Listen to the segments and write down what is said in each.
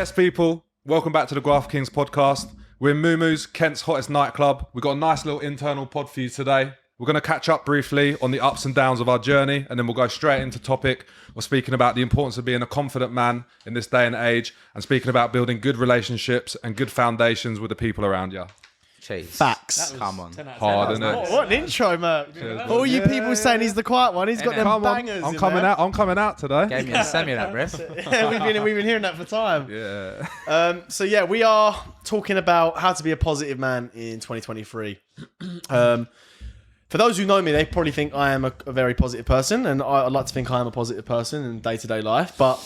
Yes, people, welcome back to the Graft Kings podcast. We're in Moomoo's, Kent's hottest nightclub. We've got a nice little internal pod for you today. We're going to catch up briefly on the ups and downs of our journey, and then we'll go straight into topic of speaking about the importance of being a confident man in this day and age, and speaking about building good relationships and good foundations with the people around you. Jeez. Facts. Come on. Hard, isn't it? What an intro, Merc. All you people saying he's the quiet one. He's got them bangers. I'm coming out. I'm coming out today. Gave me a semi that, Briff. Yeah, we've been hearing that for time. Yeah. So yeah, we are talking about how to be a positive man in 2023. For those who know me, they probably think I am a very positive person, and I'd like to think I am a positive person in day-to-day life. But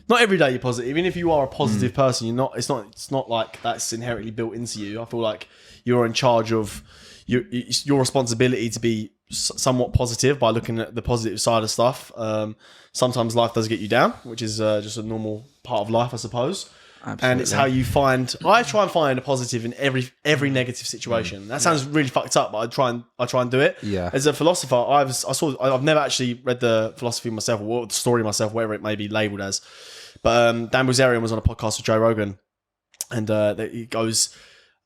not every day you're positive. Even if you are a positive person, you're not. It's not like that's inherently built into you. I feel like you're in charge of your responsibility to be somewhat positive by looking at the positive side of stuff. Sometimes life does get you down, which is just a normal part of life, I suppose. Absolutely. And it's how you find. I try and find a positive in every negative situation. That sounds really fucked up, but I try and do it. Yeah. As a philosopher, I've never actually read the philosophy myself or the story myself, whatever it may be labelled as. But Dan Bilzerian was on a podcast with Joe Rogan, and he goes,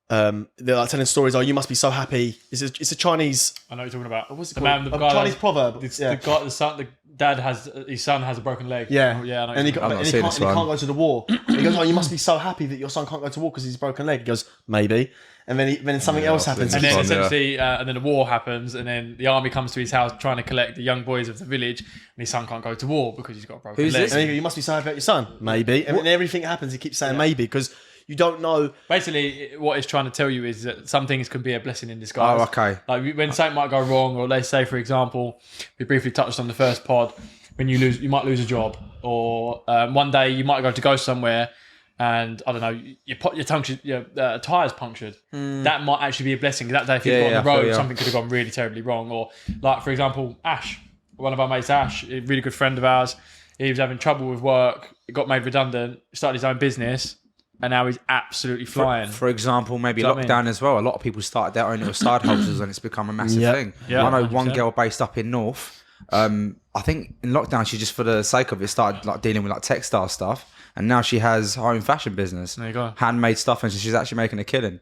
they're like telling stories. Oh, you must be so happy. It's a Chinese. I know what you're talking about. What's it the called? man, the guy Chinese proverb. The dad has his son has a broken leg. Yeah, yeah. I know and he can't go to the war. He goes, oh, you must be so happy that your son can't go to war because he's broken leg. He goes, maybe. And then something else happens. And then essentially, and then the war happens, and then the army comes to his house trying to collect the young boys of the village, and his son can't go to war because he's got a broken leg. This? And he goes, you must be so happy about your son. Maybe. And then everything happens, he keeps saying maybe because you don't know. Basically, what it's trying to tell you is that some things can be a blessing in disguise. Oh, okay. Like when something might go wrong, or let's say, for example, we briefly touched on the first pod, when you might lose a job, or one day you might go somewhere, and I don't know, your tire's punctured. That might actually be a blessing. That day, if you've got on the road, something could have gone really terribly wrong. Or like, for example, Ash, one of our mates, Ash, a really good friend of ours, he was having trouble with work, got made redundant, started his own business, and now he's absolutely flying. For example, maybe lockdown as well. A lot of people started their own little side hustles, and it's become a massive thing. Yeah, I know 100%. one girl based up in North. I think in lockdown, she just for the sake of it started like dealing with like textile stuff. And now she has her own fashion business. There you go. Handmade stuff, and she's actually making a killing.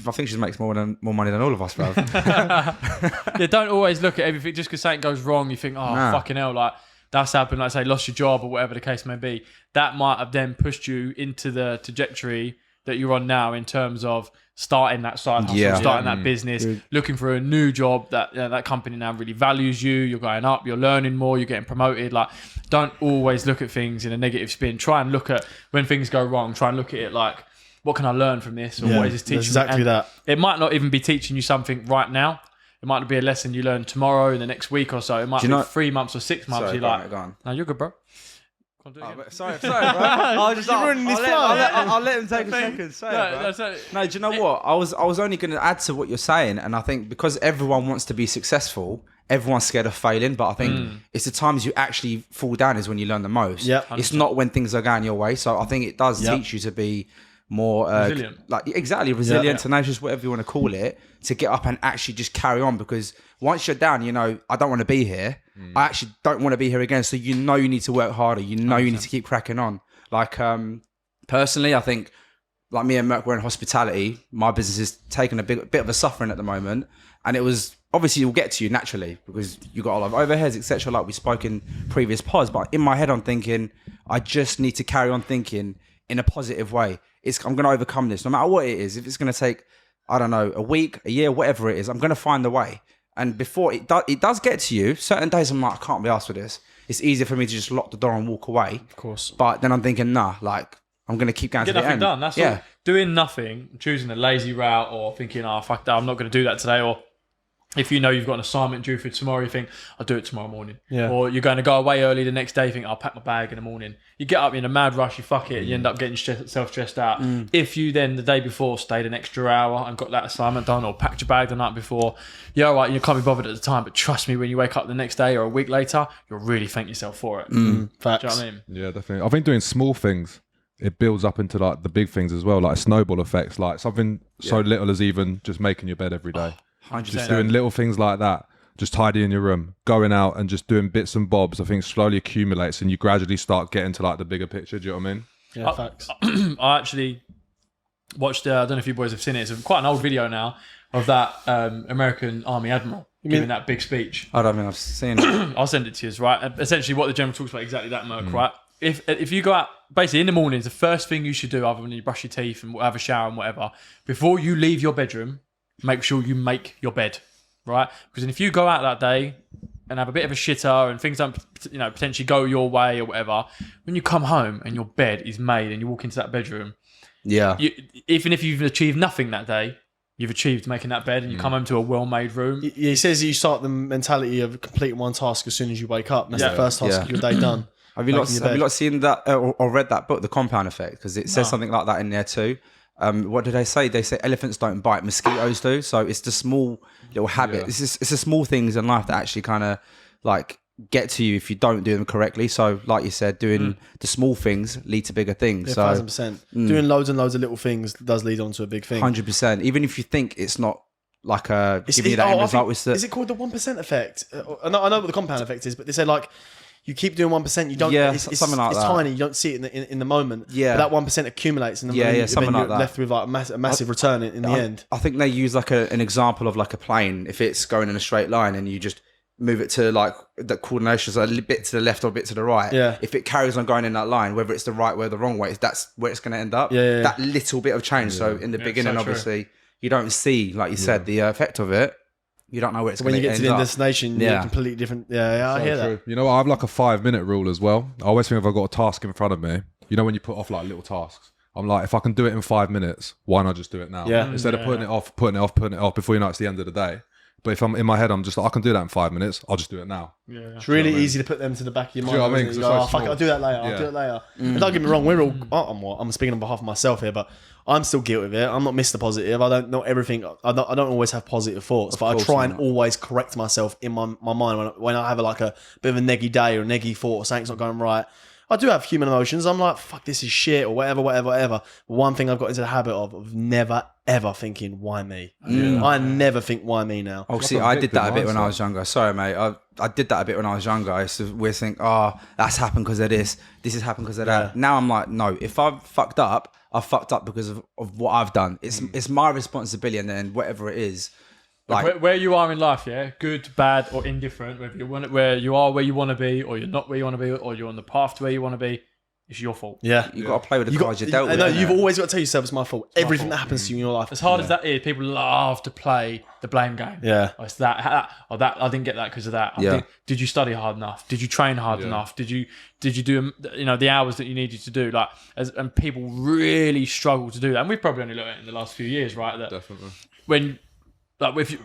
I think she makes more money than all of us, bro. Yeah, don't always look at everything. Just because something goes wrong, you think, fucking hell, like that's happened, like say, lost your job or whatever the case may be. That might have then pushed you into the trajectory that you're on now in terms of starting that side hustle, starting that business, looking for a new job that that company now really values you. You're going up, you're learning more, you're getting promoted. Like, don't always look at things in a negative spin. Try and look at when things go wrong. Try and look at it like, what can I learn from this? Or what is this teaching me? Exactly that. It might not even be teaching you something right now. It might be a lesson you learn tomorrow, in the next week or so. It might be 3 months or 6 months. Sorry, you're like, go on. no, you're good, bro. Sorry, bro. I'll let him take a second. No, do you know what? I was only going to add to what you're saying, and I think because everyone wants to be successful, everyone's scared of failing. But I think it's the times you actually fall down is when you learn the most. Yeah, it's not when things are going your way. So I think it does teach you to be more resilient, resilient, tenacious, whatever you want to call it, to get up and actually just carry on. Because once you're down, you know, I don't want to be here. I actually don't want to be here again. So you know you need to work harder. You know 100%. You need to keep cracking on. Like personally, I think like me and Merc, we're in hospitality. My business is taking a bit of a suffering at the moment, and it was obviously it will get to you naturally because you got a lot of overheads, etc. Like we spoke in previous pods. But in my head, I'm thinking I just need to carry on thinking in a positive way. I'm going to overcome this, no matter what it is. If it's going to take, I don't know, a week, a year, whatever it is, I'm going to find the way. And before it does get to you, certain days I'm like, I can't be asked for this. It's easier for me to just lock the door and walk away. Of course. But then I'm thinking, nah, like, I'm going to keep going to the end. Get nothing done. That's all. Doing nothing, choosing a lazy route, or thinking, fuck that, I'm not going to do that today. Or if you know you've got an assignment due for tomorrow, you think, I'll do it tomorrow morning. Yeah. Or you're going to go away early the next day, you think, I'll pack my bag in the morning. You get up in a mad rush, you fuck it, you end up getting yourself stressed out. If you then, the day before, stayed an extra hour and got that assignment done, or packed your bag the night before, you're all right, you can't be bothered at the time, but trust me, when you wake up the next day or a week later, you'll really thank yourself for it. Facts. Do you know what I mean? Yeah, definitely. I think doing small things, it builds up into like the big things as well, like snowball effects, like something so little as even just making your bed every day. 100%. Just doing little things like that, just tidying your room, going out and just doing bits and bobs, I think slowly accumulates and you gradually start getting to like the bigger picture. Do you know what I mean? Yeah, facts. I actually watched. I don't know if you boys have seen it. It's quite an old video now of that American Army admiral giving that big speech. I don't think I've seen it. I'll send it to you. Right. Essentially, what the general talks about exactly that, Merc. Right. If you go out, basically in the mornings, the first thing you should do, other than you brush your teeth and have a shower and whatever, before you leave your bedroom, make sure you make your bed. Right. Because if you go out that day and have a bit of a shitter and things don't, potentially go your way or whatever, when you come home and your bed is made and you walk into that bedroom, even if you've achieved nothing that day, you've achieved making that bed and you come home to a well-made room. He says you start the mentality of completing one task as soon as you wake up. That's the first task of your day done. Have you not seen that or read that book, The Compound Effect? Because it says something like that in there too. What did they say? They say elephants don't bite, mosquitoes do. So it's the small little habit. It's the small things in life that actually kind of like get to you if you don't do them correctly. So like you said, doing the small things lead to bigger things. Yeah, so 1,000%. Doing loads and loads of little things does lead on to a big thing. 100%. Even if you think it's not like giving you that end result. Is it called the 1% effect? I know what the compound effect is, but they say like you keep doing 1%, you don't. It's something like it's that. Tiny, you don't see it in the moment. Yeah, but that 1% accumulates, and then something you're like that. left with like a massive return in the end. I think they use like an example of like a plane. If it's going in a straight line and you just move it to like the coordination, so a bit to the left or a bit to the right. Yeah. If it carries on going in that line, whether it's the right way or the wrong way, that's where it's going to end up. Yeah. That little bit of change. So in the beginning, so obviously, you don't see, like you said, the effect of it. You don't know where it's going to When you end get to the up. destination, you're completely different. Yeah, I hear that. You know what? I have like a 5-minute rule as well. I always think if I've got a task in front of me, you know, when you put off like little tasks, I'm like, if I can do it in 5 minutes, why not just do it now? Yeah. Instead of putting it off before you know it's the end of the day. But if I'm in my head, I'm just like, I can do that in 5 minutes. I'll just do it now. Yeah. It's really easy to put them to the back of your mind. Do you know what I mean? Isn't it? 'Cause You go, it's so fuck it, small. I'll do that later. I'll do it later. And don't get me wrong, we're all. I'm speaking on behalf of myself here, but I'm still guilty of it. I'm not Mr. Positive. I don't know everything. I don't always have positive thoughts, but I try and always correct myself in my mind when I have a bit of a neggy day or a neggy thought or something's not going right. I do have human emotions. I'm like, fuck, this is shit or whatever. But one thing I've got into the habit of never, ever thinking, why me? I never think, why me now? Oh, see, I did that a bit when I was younger. Sorry, mate. I did that a bit when I was younger. I used to always think, that's happened because of this. This has happened because of that. Now I'm like, no, if I've fucked up, I've fucked up because of what I've done. It's my responsibility, and then whatever it is. Like where you are in life, good, bad, or indifferent, whether where you are where you want to be, or you're not where you want to be, or you're on the path to where you want to be, it's your fault. Yeah, you got to play with the cards you're dealt with. No, you've always got to tell yourself it's my fault. Everything that happens to you in your life, as hard as that is, people love to play the blame game. Yeah, it's that I didn't get that because of that. Did you study hard enough? Did you train hard enough? Did you do the hours that you needed to do? And people really struggle to do that. And we've probably only learned it in the last few years, right? That Definitely. When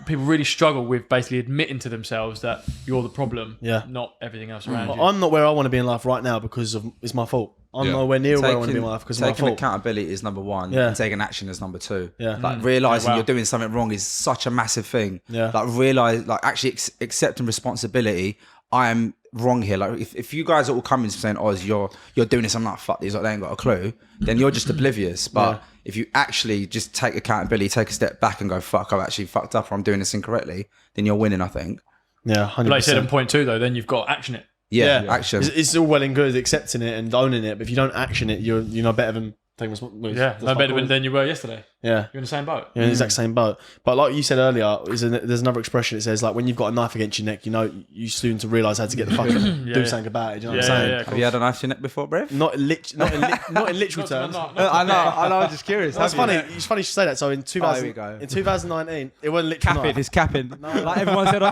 people really struggle with basically admitting to themselves that you're the problem, not everything else around you. I'm not where I want to be in life right now because it's my fault. I'm nowhere near where I want to be in life because of my fault. Taking accountability is number one, and taking action is number two. Yeah. Like realising you're doing something wrong is such a massive thing. Yeah. Like actually accepting responsibility. I am wrong here. Like if you guys are all coming saying, you're doing this, I'm like, fuck these, like they ain't got a clue, then you're just oblivious. But if you actually just take accountability, take a step back and go, fuck, I've actually fucked up or I'm doing this incorrectly, then you're winning, I think. Yeah, 100%. But like I said in point 2 though, then you've got to action it. Yeah. Action. It's all well and good accepting it and owning it, but if you don't action it, you're no better than no better than you were yesterday. Yeah, you're in the same boat. You're in the exact same boat. But like you said earlier, there's another expression. It says like when you've got a knife against your neck, you're soon to realise how to get the fuck do something about it. Do you know what I'm saying? Have you had a knife to your neck before, Brev? Not in literal terms. I know. I'm just curious. It's funny you should say that. So in 2019, it wasn't literal. Capping. He's capping. Like everyone said.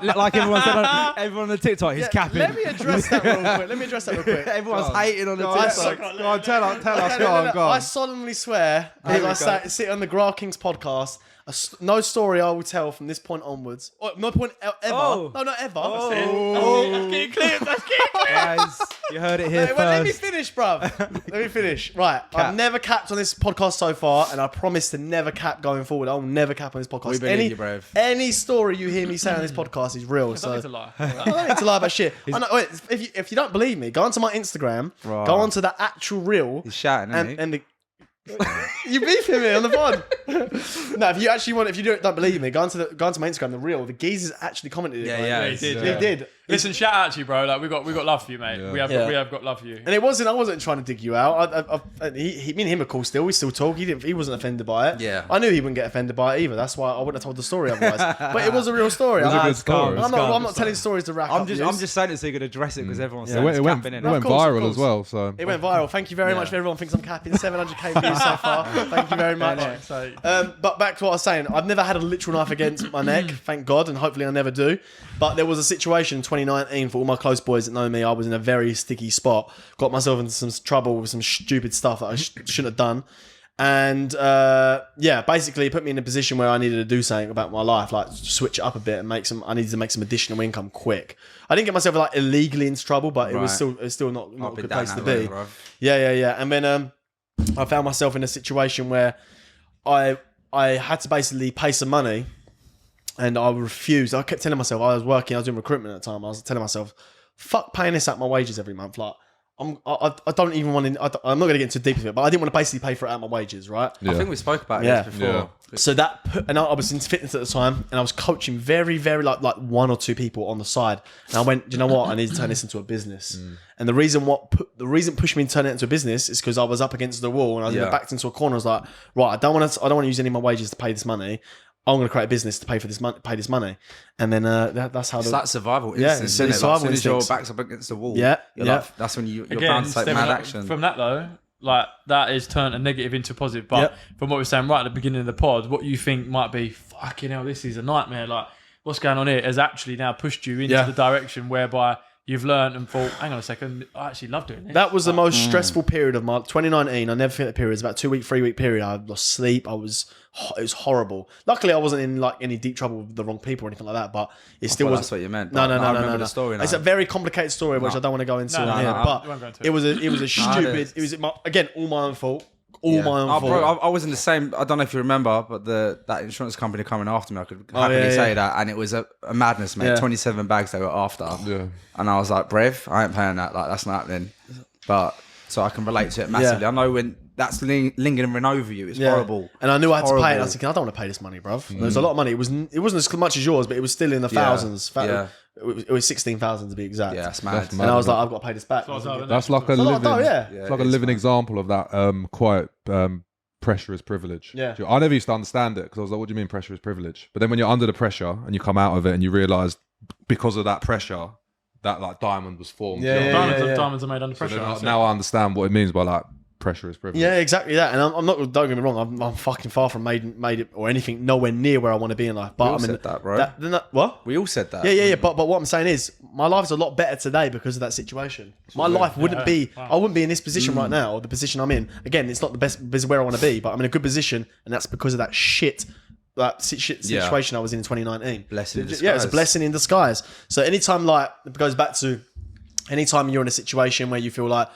Everyone on the TikTok. He's capping. Let me address that real quick. Everyone's hating on the TikTok. Go on, tell us. Go on. I solemnly swear, as I sit on the Graft Kings podcast, no story I will tell from this point onwards. No point ever. No, not ever. That's getting clear. Guys, you heard it here first. Let me finish, bruv. Let me finish. Right. I've never capped on this podcast so far, and I promise to never cap going forward. I'll never cap on this podcast. We believe you, Brev. Any story you hear me say on this podcast is real. So I don't need to lie. I don't need to lie about shit. If you don't believe me, go onto my Instagram. Go onto the actual reel. He's shouting, isn't he? And You beefing me on the pod? No, if you don't believe me, go onto my Instagram, the real. The geezers actually commented. He did. Listen, shout out to you, bro. Like we got love for you, mate. Yeah. We have got love for you. And I wasn't trying to dig you out. Me and him are cool still. We still talk. He wasn't offended by it. Yeah. I knew he wouldn't get offended by it either. That's why I wouldn't have told the story otherwise. But it was a real story. It was a good story. I'm not telling stories to rack I'm up just views. saying it so you could address it because everyone's It saying went, it's camping in. it went Of course, of viral course. as well. So It went viral. Thank you very much for everyone thinks I'm capping 700k views so far. Thank you very much. So But back to what I was saying, I've never had a literal knife against my neck, thank God, and hopefully I never do. But there was a situation in 2019 for all my close boys that know me. I was in a very sticky spot, got myself into some trouble with some stupid stuff that I shouldn't have done. And basically it put me in a position where I needed to do something about my life, like switch it up a bit and I needed to make some additional income quick. I didn't get myself like illegally into trouble, but it was still not a good place to be. Yeah. And then I found myself in a situation where I had to basically pay some money, and I refused. I kept telling myself, I was doing recruitment at the time. I was telling myself, fuck paying this out my wages every month. Like, I don't even want to, I'm not going to get too deep of it, but I didn't want to basically pay for it out of my wages, right? I think we spoke about this before. Yeah. So and I was into fitness at the time, and I was coaching very, very like one or two people on the side. And I went, do you know what? I need to turn this into a business. And the reason pushed me to turn it into a business is because I was up against the wall and I was backed into a corner. I was like, right, I don't want to use any of my wages to pay this money. I'm going to create a business to pay this money. And then that's how it's like survival Yeah, instincts. it's Isn't it? survival Like, as soon as your instincts. back's up against the wall, Yeah, like, that's when you're bound to take Stephen, mad like, action. From that though, like that is turned a negative into positive. But from what we were saying right at the beginning of the pod, what you think might be fucking hell, this is a nightmare. Like what's going on here has actually now pushed you into the direction whereby you've learned and thought, hang on a second, I actually love doing this. That was the most stressful period of my 2019. I never forget the period. It was about 3 week period. I lost sleep. It was horrible. Luckily, I wasn't in like any deep trouble with the wrong people or anything like that. But it still was. That's what you meant. No. I remember the story now. It's a very complicated story, which I don't want to go into here. I won't go into But it was a stupid. It was again all my own fault. All my own fault. Bro, I was in the same. I don't know if you remember, but that insurance company coming after me, I could happily say that, and it was a madness, mate. 27 bags they were after, and I was like, "Brev, I ain't paying that. Like, that's not happening." But so I can relate to it massively. I know when that's lingering over you, it's horrible. And I knew I had to pay it. I was thinking, I don't want to pay this money, bruv. There's a lot of money. It wasn't as much as yours, but it was still in the thousands. It was 16,000 to be exact. Yeah, that's mad. And I was like, I've got to pay this back. That's like a living example of that quite pressure is privilege. Yeah. I never used to understand it because I was like, what do you mean pressure is privilege? But then when you're under the pressure and you come out of it and you realise because of that pressure that like diamond was formed. Diamonds are made under pressure. So now I understand what it means by like pressure is privilege. Yeah, exactly that. And I'm not. Don't get me wrong. I'm fucking far from made it or anything. Nowhere near where I want to be in life. But We all said that, bro. What? We all said that. Yeah. But what I'm saying is, my life's a lot better today because of that situation. My life wouldn't be. I wouldn't be in this position right now, or the position I'm in. Again, it's not the best. This is where I want to be, but I'm in a good position, and that's because of that shit. That shit situation I was in 2019. Blessing in disguise. Yeah, it's a blessing in disguise. So anytime, like, it goes back to anytime you're in a situation where you feel like,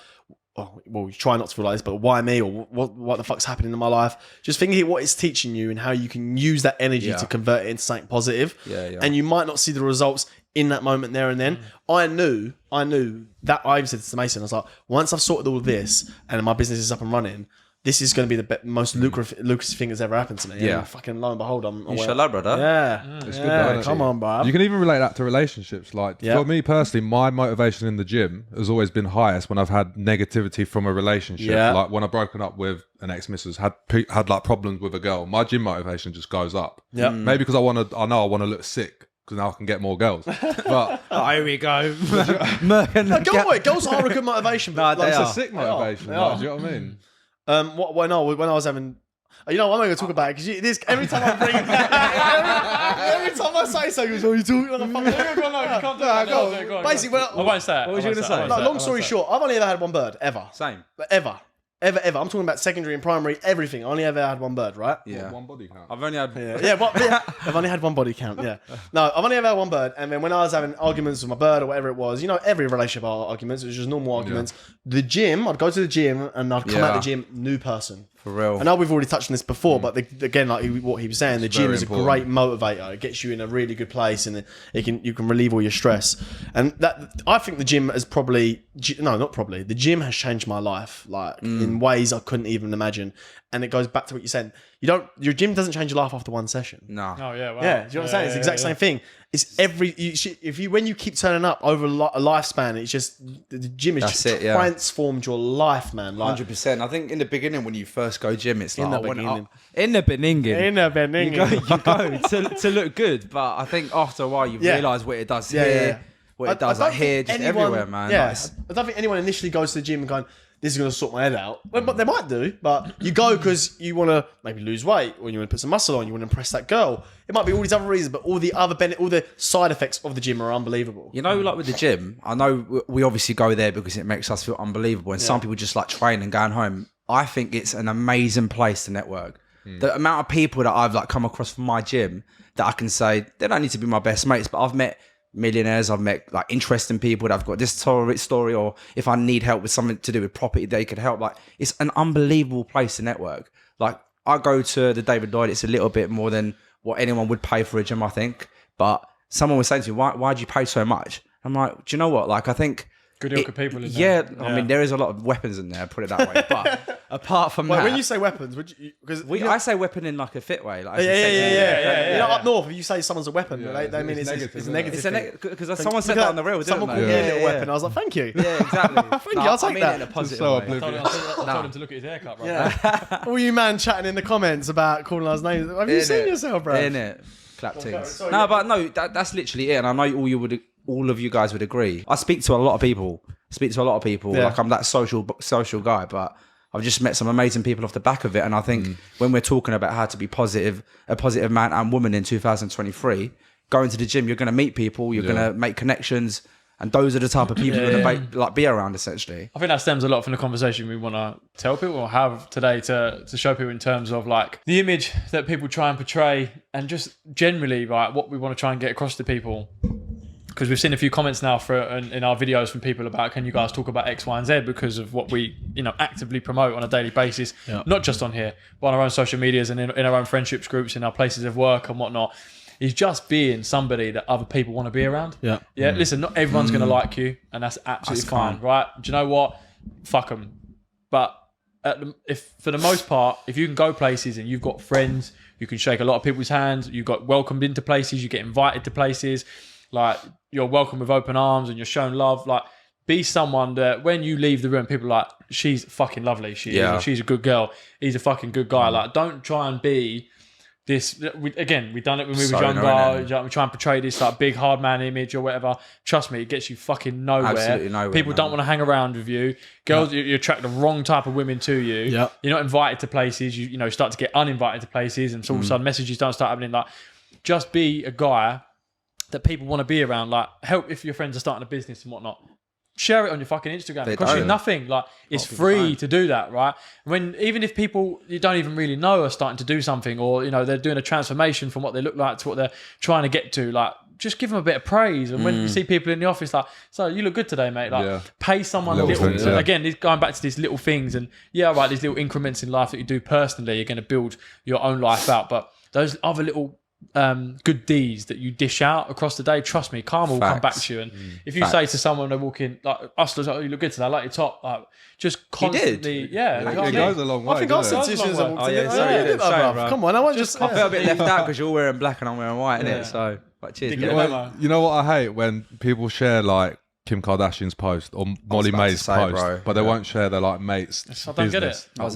oh, well, you try not to feel like this, but why me, or what the fuck's happening in my life? Just thinking what it's teaching you and how you can use that energy to convert it into something positive. Yeah. And you might not see the results in that moment there and then. I knew that. I even said this to Mason. I was like, once I've sorted all of this and my business is up and running, this is going to be the most lucrative thing that's ever happened to me. Yeah. And fucking lo and behold, Inshallah, brother. Yeah. It's good though, Come on, bro. You can even relate that to relationships. Like for me personally, my motivation in the gym has always been highest when I've had negativity from a relationship. Yeah. Like when I've broken up with an ex-missus, had like problems with a girl, my gym motivation just goes up. Yeah. Maybe because I know I want to look sick because now I can get more girls. But Here we go. Girls are a good motivation, but it's a sick motivation. Like, do you know what I mean? When I was having, I'm not going to talk about it because every time I bring, every time I say something, you talking like a fucking. Go on. Basically, I won't say it. What was you going to say? long story short, I've only ever had one bird ever. Same. Ever. I'm talking about secondary and primary, everything. I only ever had one bird, right? Yeah. One body count. I've only had. I've only had one body count. Yeah. No, I've only ever had one bird, and then when I was having arguments with my bird or whatever it was, every relationship arguments, it was just normal arguments. The gym, I'd go to the gym and I'd come out the gym new person. For real. I know we've already touched on this before, but again, like what he was saying, the gym very is a important. great motivator. It gets you in a really good place, and you can relieve all your stress. And that I think the gym has the gym has changed my life, like in ways I couldn't even imagine. And it goes back to what you said. Your gym doesn't change your life after one session. No. Oh yeah, wow. Yeah, do you know what I'm saying? It's the exact same thing. It's when you keep turning up over a lifespan, it's just the gym has transformed your life, man. Like 100%. I think in the beginning when you first go gym, it's like In the beginning. you go to look good, but I think after a while you realise what it does what it does here, just everywhere, man. Yeah, Like, I don't think anyone initially goes to the gym and going, this is going to sort my head out. But they might do. But you go because you want to maybe lose weight, or you want to put some muscle on, you want to impress that girl. It might be all these other reasons, but all the side effects of the gym are unbelievable. you know, like with the gym, I know we obviously go there because it makes us feel unbelievable, and some people just like train and going home. I think it's an amazing place to network. The amount of people that I've like come across from my gym that I can say they don't need to be my best mates, but I've met millionaires, I've met like interesting people that I've got this story, or if I need help with something to do with property, they could help. Like, it's an unbelievable place to network. Like, I go to the David Lloyd, it's a little bit more than what anyone would pay for a gym, I think. But someone was saying to me, why do you pay so much? I'm like, do you know what? Like, I think Good ilk of people in there. I mean, there is a lot of weapons in there, put it that way. But apart from that, when you say weapons, I say weapon in like a fit way. Like, yeah. You know, up north, if you say someone's a weapon, they mean it's a negative. Because someone said that on the real. Someone called me a little weapon. I was like, thank you. Yeah, exactly. Thank you. I'll take that. In a positive So way. I told him to look at his haircut, bro. All you man chatting in the comments about calling us names. Have you seen yourself, bro? In it, clap things. No, that's literally it. And I know all of you guys would agree. I speak to a lot of people. Like, I'm that social guy, but I've just met some amazing people off the back of it. And I think when we're talking about how to be a positive man and woman in 2023, going to the gym, you're going to meet people, you're going to make connections, and those are the type of people you're going to be around, essentially. I think that stems a lot from the conversation we want to tell people or have today to show people in terms of like the image that people try and portray, and just generally, right, what we want to try and get across to people. Because we've seen a few comments now in our videos from people about, can you guys talk about X, Y, and Z, because of what we actively promote on a daily basis, not just on here, but on our own social medias and in our own friendships groups, in our places of work and whatnot, is just being somebody that other people want to be around. Yeah. Listen, not everyone's going to like you, and that's absolutely fine, right? Do you know what? Fuck them. But if for the most part, if you can go places and you've got friends, you can shake a lot of people's hands, you got welcomed into places, you get invited to places. Like, you're welcome with open arms and you're shown love. Like, be someone that when you leave the room, people are like, she's fucking lovely. She's a good girl. He's a fucking good guy. Like, don't try and be this. We've done it when we were younger. We try and portray this like big hard man image or whatever. Trust me, it gets you fucking nowhere. Absolutely nowhere. People don't want to hang around with you. Girls, you attract the wrong type of women to you. Yep. You're not invited to places. You start to get uninvited to places, and so all of a sudden messages don't start happening. Like, just be a guy that people want to be around. Like, help if your friends are starting a business and whatnot. Share it on your fucking Instagram. It costs you nothing. Like, it's free to do that, right? Even if people you don't even really know are starting to do something, or they're doing a transformation from what they look like to what they're trying to get to, like, just give them a bit of praise. And when you see people in the office, like, so you look good today, mate. Like, pay someone little things, again, going back to these little things, and these little increments in life that you do personally, you're going to build your own life out. But those other little good deeds that you dish out across the day, trust me, karma will come back to you. And if you say to someone they walk in, like, hustlers, you look good today, I like your top, like, just constantly, it goes a long way. I think I said to you as soon as I walked in. Come on, I feel a bit left out because you're wearing black and I'm wearing white, innit? So, but cheers. You know what I hate? When people share like Kim Kardashian's post or Molly May's post, but they won't share their like mates. I don't get it. There's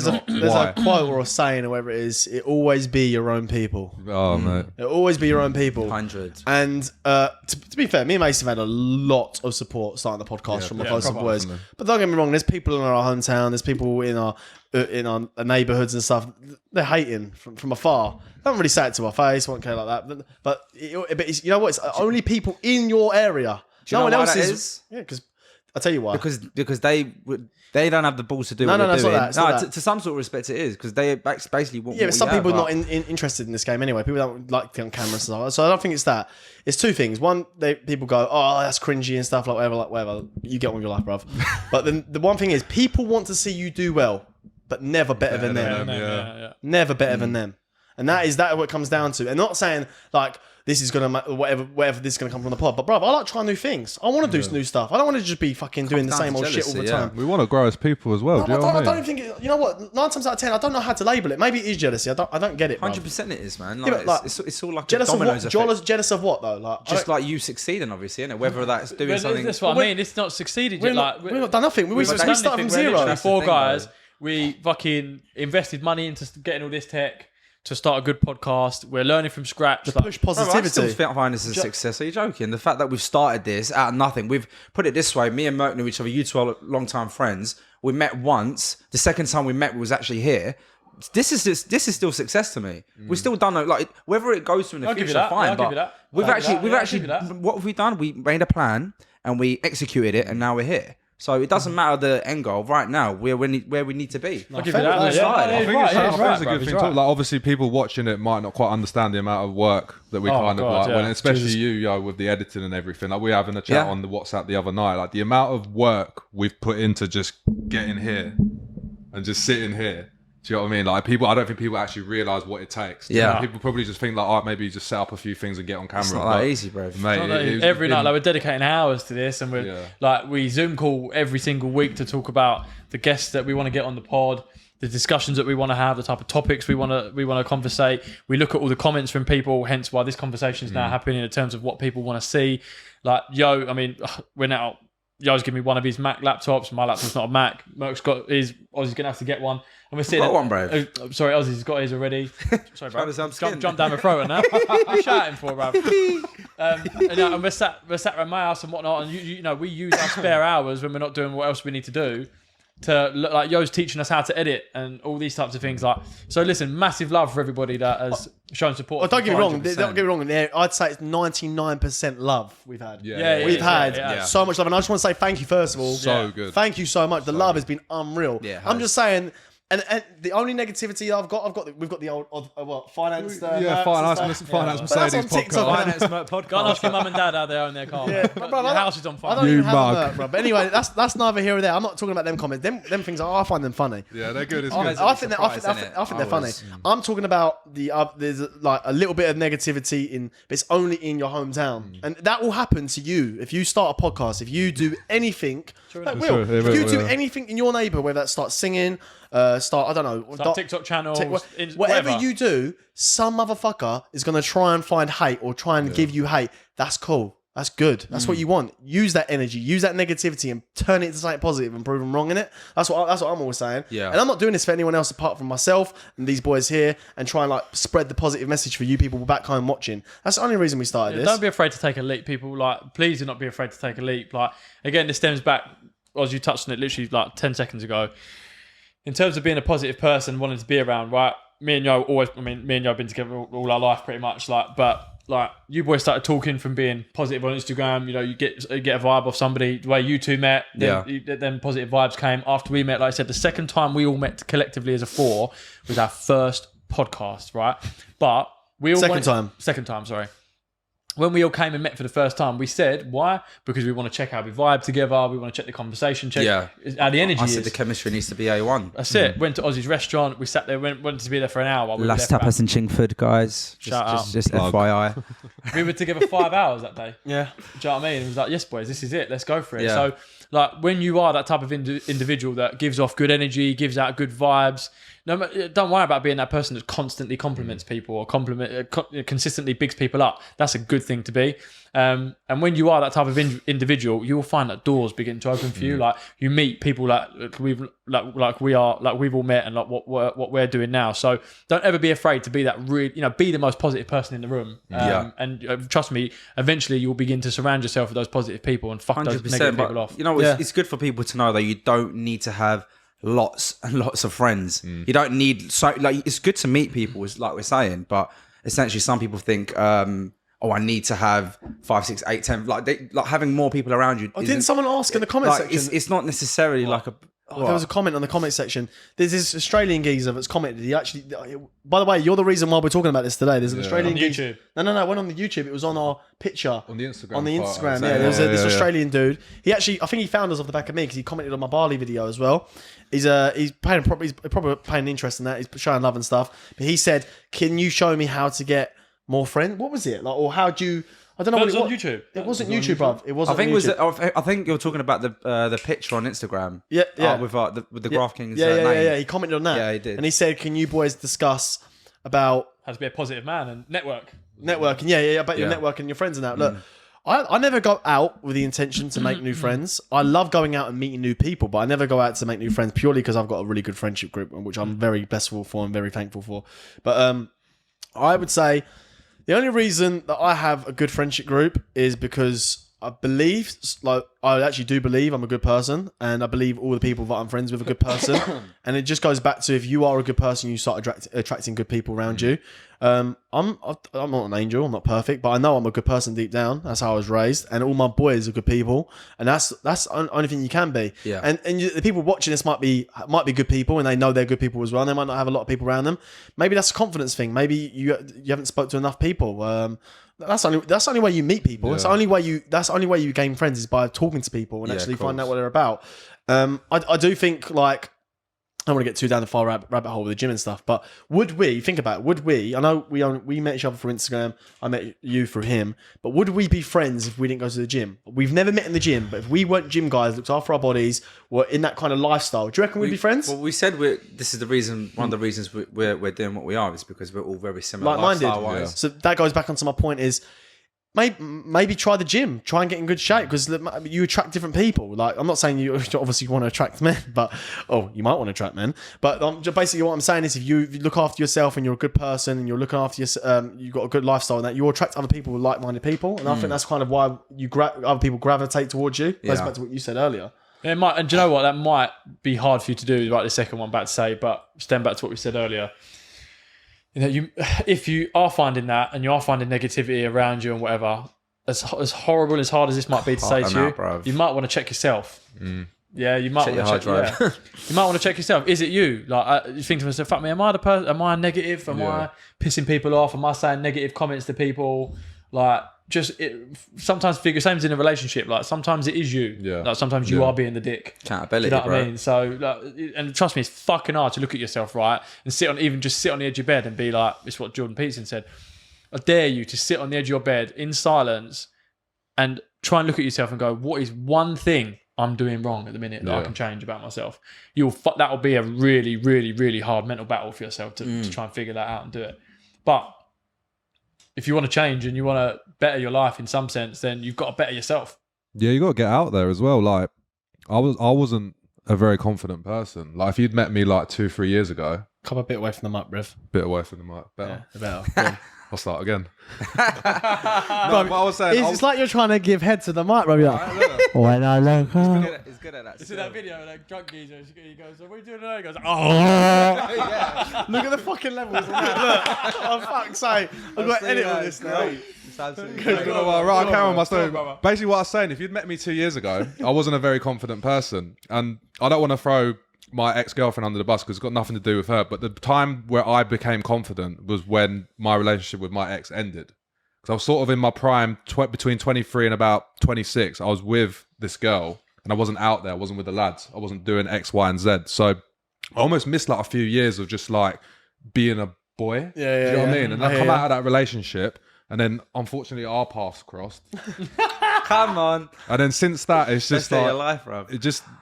a quote or a saying or whatever it is. It always be your own people. Oh mate, it always be your own people. 100. And to be fair, me and Mace have had a lot of support starting the podcast from my close boys. But don't get me wrong, there's people in our hometown, there's people in our neighbourhoods and stuff. They're hating from afar. They don't really say it to our face, won't care like that. But it's, you know what? It's only people in your area. No one else is. Yeah, because I'll tell you why. Because they don't have the balls to do what they're doing. To some sort of respect, it is because they basically want. Yeah, but some people are not interested in this game anyway. People don't like to be on camera and stuff. So I don't think it's that. It's two things. One, people go, "Oh, that's cringy" and stuff, like whatever. You get on with your life, bruv. But then the one thing is, people want to see you do well. but never better than them. Yeah. Never better than them. And that what it comes down to. And not saying like this is gonna whatever this is gonna come from the pod, but bro, I like trying new things. I want to do new stuff. I don't want to just be fucking doing the same old shit all the time. We want to grow as people as well. I don't think you know what. 9 times out of 10, I don't know how to label it. Maybe it is jealousy. I don't get it. 100% it is, man. It's all like jealous a dominoes of what? effect. Jealous of what though? Like Just like you succeeding, obviously, innit? Whether that's doing something. That's what I mean. It's not succeeded yet. we've not done nothing. We started from zero. Literally 4 guys. We fucking invested money into getting all this tech to start a good podcast. We're learning from scratch. Push positivity. I still find this a success. Are you joking? The fact that we've started this out of nothing. We've put it this way. Me and Merck knew each other. You two are long-time friends. We met once. The second time we met, we was actually here. This is still success to me. We've still done it. Like whether it goes to in the future, fine. But we've actually. What have we done? We made a plan and we executed it, and now we're here. So it doesn't matter the end goal. Right now, we're where we need to be. I'll give you that. I think it's a good thing. Like obviously, people watching it might not quite understand the amount of work that we when especially you, with the editing and everything. Like we were having a chat on the WhatsApp the other night. Like the amount of work we've put into just getting here and just sitting here. Do you know what I mean? Like I don't think people actually realise what it takes. Yeah. People probably just think like, maybe just set up a few things and get on camera. It's not that easy, bro. Mate, every night, like we're dedicating hours to this, and we Zoom call every single week to talk about the guests that we want to get on the pod, the discussions that we want to have, the type of topics we want to conversate. We look at all the comments from people, hence why this conversation is now happening in terms of what people want to see. Like Yo's giving me one of his Mac laptops. My laptop's not a Mac. Merck's got his. Ozzy's gonna have to get one. And we're sitting. Got one, bro. Sorry, Ozzy's got his already. Sorry, bro. Jump down my throat now. What are you shouting for, bro? And we're sat around my house and whatnot. And you know, we use our spare hours when we're not doing what else we need to do. To look like Yo's teaching us how to edit and all these types of things. Like, so listen, massive love for everybody that has shown support. Don't get me wrong. Don't get me wrong. I'd say it's 99% love we've had. We've had so much love, and I just want to say thank you first of all. So good. Thank you so much. The love has been unreal. Yeah, I'm just saying. And the only negativity we've got the old finance. Finance Mercedes podcast. Go and ask your mum and dad how they own their car. Yeah, your house is on fire. I don't even have a Merc, bro. But anyway, that's neither here or there. I'm not talking about them comments. Them things. I find them funny. Yeah, they're good. It's good. I think they're funny. I'm talking about there's like a little bit of negativity but it's only in your hometown, and that will happen to you if you start a podcast. If you do anything, if you do anything in your neighbour, whether that's start singing. Start TikTok channel, whatever you do, some motherfucker is going to try and find hate or try and give you hate. That's cool. That's good. That's what you want. Use that energy, use that negativity, and turn it into something positive and prove them wrong in it. That's what I'm always saying. Yeah. And I'm not doing this for anyone else apart from myself and these boys here, and try and like spread the positive message for you people back home watching. That's the only reason we started this. Don't be afraid to take a leap, people. Like, please do not be afraid to take a leap. Like, again, this stems back, as you touched on it literally like 10 seconds ago. In terms of being a positive person, wanting to be around, right? Me and Yo have been together all our life pretty much. But you boys started talking from being positive on Instagram. You know, you get a vibe off somebody. The way you two met, then positive vibes came after we met. Like I said, the second time we all met collectively as a 4 was our first podcast, right? But we all second time, sorry. When we all came and met for the first time, we said, why? Because we want to check how we vibe together. We want to check the conversation, check how the energy is. I said the chemistry needs to be A1. That's it. Went to Ozzy's restaurant. We sat there, went to be there for an hour. Last tapas in Chingford, guys. Just FYI. We were together 5 hours that day. Yeah. Do you know what I mean? It was like, yes, boys, this is it. Let's go for it. Yeah. So, like, when you are that type of individual that gives off good energy, gives out good vibes, don't worry about being that person that constantly compliments people or consistently bigs people up. That's a good thing to be. And when you are that type of individual, you will find that doors begin to open for you. Like you meet people we've all met, and like what we're doing now. So don't ever be afraid to be that be the most positive person in the room. And trust me, eventually you'll begin to surround yourself with those positive people and fuck those negative people off. You know, it's good for people to know that you don't need to have lots and lots of friends. You don't need it's good to meet people, like we're saying, but essentially some people think I need to have 5, 6, 8, 10 like having more people around you. Didn't someone ask in the comment section? It's not necessarily like a There was a comment on the comment section. There's this Australian geezer that's commented. He actually, by the way, you're the reason why we're talking about this today. There's an Australian on geezer. YouTube. No, it went on the YouTube. It was on our picture. On the Instagram. There's this Australian dude. He actually, I think he found us off the back of me because he commented on my Bali video as well. He's probably paying interest in that. He's showing love and stuff. But he said, "Can you show me how to get more friends?" What was it like, or how do you? I don't know. It was on YouTube. It wasn't YouTube, bruv. It wasn't. I think you're talking about the picture on Instagram. Yeah. With the Graft Kings. Yeah. He commented on that. Yeah, he did. And he said, "Can you boys discuss about How to be a positive man and networking?" Yeah. About your networking and your friends and that. Look, I never go out with the intention to make new friends. I love going out and meeting new people, but I never go out to make new friends purely because I've got a really good friendship group, which I'm very blessed for and very thankful for. But I would say the only reason that I have a good friendship group is because I believe, I actually do believe I'm a good person, and I believe all the people that I'm friends with are a good person. And it just goes back to, if you are a good person, you start attracting good people around you. I'm not an angel, I'm not perfect, but I know I'm a good person deep down. That's how I was raised, and all my boys are good people, and that's the only thing you can be. Yeah. And the people watching this might be good people, and they know they're good people as well. And they might not have a lot of people around them. Maybe that's a confidence thing. Maybe you haven't spoke to enough people. That's the only way you meet people. That's the only way you gain friends, is by talking to people and actually find out what they're about. I do think, like, I don't want to get too down the far rabbit hole with the gym and stuff, but think about it, I know we met each other through Instagram, I met you through him, but would we be friends if we didn't go to the gym? We've never met in the gym, but if we weren't gym guys, looked after our bodies, were in that kind of lifestyle, do you reckon we'd be friends? Well, we said this is the reason, one of the reasons we're doing what we are is because we're all very similar like-minded. lifestyle-wise. So that goes back onto my point is, maybe try the gym, try and get in good shape, because you attract different people. Like, I'm not saying you obviously want to attract men, but you might want to attract men. But basically, what I'm saying is, if you look after yourself and you're a good person and you're looking after you've got a good lifestyle, and that you attract other people with like-minded people. And I think that's kind of why other people gravitate towards you. Goes back to what you said earlier. It might, and do you know what? That might be hard for you to do, right? The second one, I'm about to say, but stand back to what we said earlier. If you are finding that, and you are finding negativity around you and whatever, as horrible, as hard as this might be to say to you, you might want to check yourself. Yeah, you might want to check. Yeah. You might want to check yourself. Is it you? Like, you think to myself, "Fuck me, am I the person? Am I negative? Am I pissing people off? Am I saying negative comments to people?" Like, sometimes figure, same as in a relationship. Like, sometimes it is you. Yeah. Like, sometimes you are being the dick. Accountability, you know what I mean? So, and trust me, it's fucking hard to look at yourself, right, and sit on the edge of your bed and be like, it's what Jordan Peterson said. I dare you to sit on the edge of your bed in silence and try and look at yourself and go, what is one thing I'm doing wrong at the minute that I can change about myself? That will be a really, really, really hard mental battle for yourself to try and figure that out and do it. But if you want to change and you want to better your life in some sense, then you've got to better yourself. Yeah, you got to get out there as well. Like, I wasn't a very confident person. Like, if you'd met me like 2-3 years ago, come a bit away from the mic, Riv. Bit away from the mic. Better. Yeah, better. I'll start again. No, but I was saying, it's like you're trying to give head to the mic, bro. When I look, he's good at that. You see that video of that drunk geezer? He goes, "So what are you doing today?" He goes, "Oh." Look at the fucking levels on that. Look, oh fuck's sake! I've got to edit all this now. It's absolutely right, I'll carry on my story. Basically, what I was saying, if you'd met me 2 years ago, I wasn't a very confident person, and I don't want to throw my ex-girlfriend under the bus because it's got nothing to do with her, but the time where I became confident was when my relationship with my ex ended. Because I was sort of in my prime, between 23 and about 26. I was with this girl and I wasn't out there. I wasn't with the lads. I wasn't doing X, Y, and Z. So I almost missed like a few years of just like being a boy. Do you know what I mean? And I come out of that relationship, and then unfortunately our paths crossed. Come on. And then since that, it's just like, your life, bro.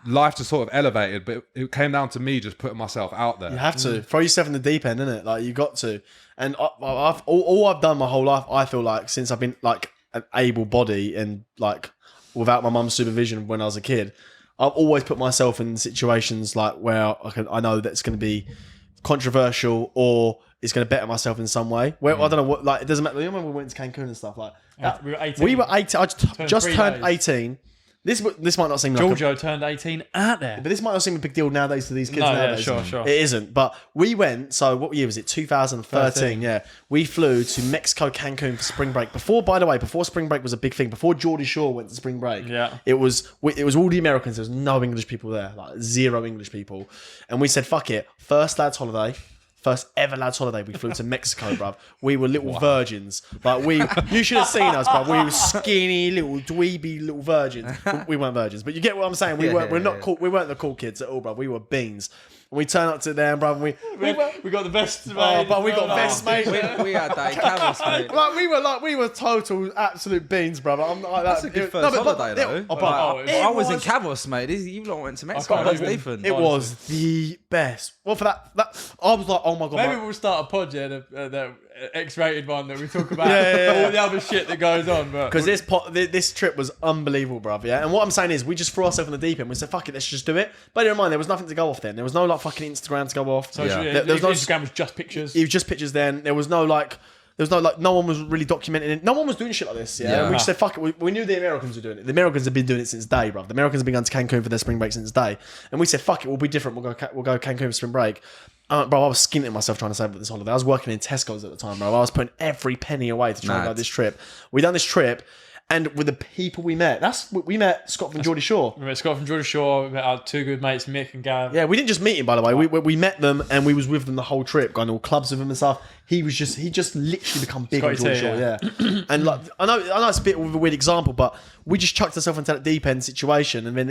Life just sort of elevated, but it came down to me just putting myself out there. You have to throw yourself in the deep end, innit? Like, you got to. And all I've done my whole life, I feel like, since I've been like an able body and like without my mum's supervision when I was a kid, I've always put myself in situations like where I know that it's going to be controversial or it's going to better myself in some way. Where I don't know what, like, it doesn't matter. You remember we went to Cancun and stuff like that? We were 18. I just turned 18, This might not seem like Giorgio turned 18 out there. but this might not seem a big deal nowadays to these kids. No, yeah, nowadays. sure. It isn't. But we went. So what year was it? 2013. Yeah, we flew to Mexico, Cancun for spring break. Before spring break was a big thing. Before Geordie Shore went to spring break. Yeah. it was all the Americans. There was no English people there. Like 0 English people. And we said, "Fuck it." First ever lads holiday, we flew to Mexico, bruv. We were little virgins. Like you should have seen us, bruv. We were skinny, little dweeby little virgins. We weren't virgins, but you get what I'm saying. We're not cool. We weren't the cool kids at all, bruv. We were beans. And we turned up to them, bruv. We got the best mate. Oh, but we got best mate. We had that in Cavs, mate. We were total absolute beans, brother. I'm not like that. That's a good first holiday, though. I I was in Cavos, mate. You lot went to Mexico. That's different. It was the best. Well, for that I was like, oh my god. Maybe we'll start a pod, the X-rated one that we talk about Yeah. all the other shit that goes on. Because this trip was unbelievable, bruv. Yeah, and what I'm saying is, we just threw ourselves in the deep end. We said, "Fuck it, let's just do it." But in mind, there was nothing to go off then. There was no like fucking Instagram to go off. So There was no Instagram was just pictures. It was just pictures then. There was no like. No one was really documenting it. No one was doing shit like this. Yeah. We just said, fuck it. We knew the Americans were doing it. The Americans have been doing it since day, bruv. The Americans have been going to Cancun for their spring break since day. And we said, fuck it. We'll be different. We'll go Cancun for spring break. Bro, I was skinning myself trying to save up this holiday. I was working in Tesco's at the time, bro. I was putting every penny away to try and go this trip. We done this trip. And with the people we met, we met Scott from Geordie Shore. We met Scott from Geordie Shore. We met our two good mates, Mick and Gav. Yeah, we didn't just meet him, by the way. We met them and we was with them the whole trip, going to all clubs with them and stuff. He just literally become big on Geordie Shore, yeah. And like, I know it's a bit of a weird example, but we just chucked ourselves into that deep end situation, and then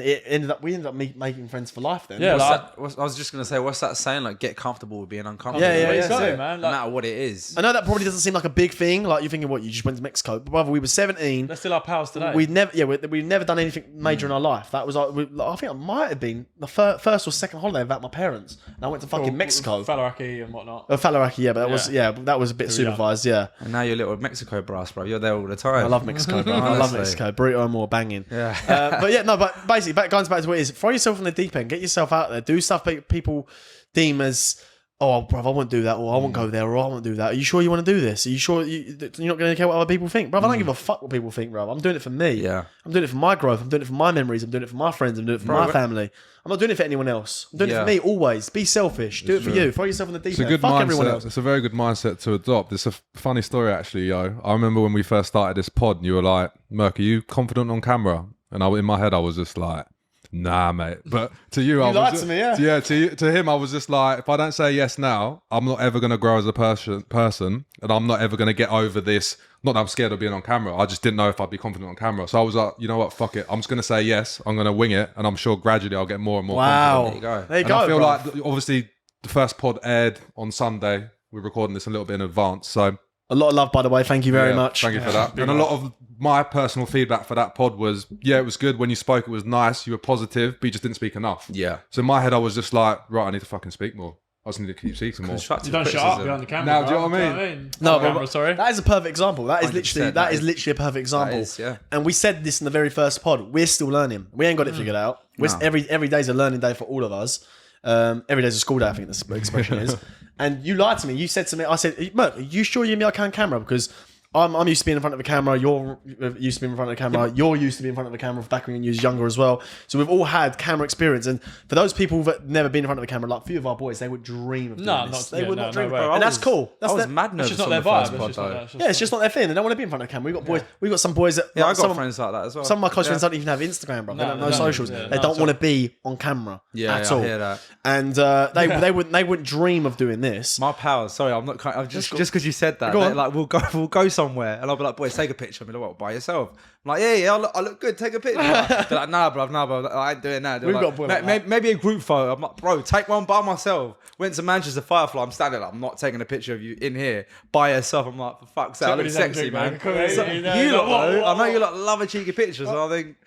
we ended up making friends for life. Then, I was just gonna say, what's that saying? Like, get comfortable with being uncomfortable. Yeah. Man. No matter what it is. I know that probably doesn't seem like a big thing. Like you're thinking, what, you just went to Mexico? But brother, we were 17. They're still our pals today. We'd never done anything major in our life. That was I think it might have been the first or second holiday without my parents, and I went to fucking Mexico. Falaraki and whatnot. Falaraki, yeah, but that was a bit supervised, yeah. And now you're little Mexico brass, bro. You're there all the time. I love Mexico, bro. I love Mexico. Burrito and more banging. Yeah. But basically, going back to what it is, throw yourself in the deep end, get yourself out there, do stuff people deem as, oh, bro, I won't do that, or I won't go there, or I won't do that. Are you sure you want to do this? Are you sure you're not going to care what other people think? Bro, I don't give a fuck what people think, bro. I'm doing it for me. Yeah. I'm doing it for my growth. I'm doing it for my memories. I'm doing it for my friends. I'm doing it for my family. I'm not doing it for anyone else. I'm doing it for me always. Be selfish. Do it for you. Throw yourself in the deep end. Fuck everyone else. It's a very good mindset to adopt. It's a funny story, actually, yo. I remember when we first started this pod, and you were like, "Merc, are you confident on camera?" And in my head, I was just like, "Nah, mate." But to you, I was lied to me, yeah. Yeah, to him, I was just like, if I don't say yes now, I'm not ever gonna grow as a person, and I'm not ever gonna get over this. Not that I'm scared of being on camera. I just didn't know if I'd be confident on camera. So I was like, you know what, fuck it. I'm just gonna say yes. I'm gonna wing it, and I'm sure gradually I'll get more and more confident. There you go. I feel like obviously the first pod aired on Sunday. We're recording this a little bit in advance, so. A lot of love, by the way. Thank you very much. Thank you for that. And a lot of my personal feedback for that pod was, it was good. When you spoke, it was nice. You were positive, but you just didn't speak enough. Yeah. So in my head, I was just like, right, I need to fucking speak more. I just need to keep speaking more. You don't shut up behind the camera. Now, do you know what I mean? No, camera, sorry. That is a perfect example. That is 100%, literally a perfect example. That is, yeah. And we said this in the very first pod. We're still learning. We ain't got it figured out. Every day's a learning day for all of us. Every day's a school day, I think the expression is. And you lied to me. You said to me, I said, Merc, are you sure you're me on camera? Because I'm used to being in front of a camera. You're used to being in front of a camera. You're used to being in front of a camera back when you was younger as well. So we've all had camera experience. And for those people that never been in front of a camera, like a few of our boys, they would dream of doing this. They would not dream. Bro, and that's cool. I was mad nervous. It's just not their vibe. It's just not their thing. They don't want to be in front of a camera. We got some boys that. Yeah, I got friends like that as well. Some of my close friends don't even have Instagram, bro. They don't know socials. They don't want to be on camera at all. I hear that. And they wouldn't dream of doing this. My pals, sorry, I'm not. I'm just because you said that. Like we'll go somewhere, and I'll be like, boys, take a picture. I'm like, what, by yourself? I'm like, yeah, I look good. Take a picture. They're like, nah, bro, I ain't doing that. We've like, got a boy like that. Maybe a group photo. I'm like, bro, take one by myself. Went to Manchester Firefly. I'm standing like, I'm not taking a picture of you in here by yourself. I'm like, for fuck's sake, I look sexy, man. You lot, I know you lot love a cheeky picture, so I think.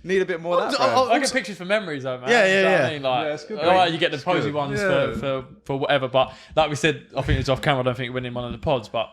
Need a bit more of that. I get pictures for memories though, man. Yeah. You know what I mean? Like, it's good, all right, you get the posy ones for whatever, but like we said, I think it's off camera. I don't think it went in one of the pods, but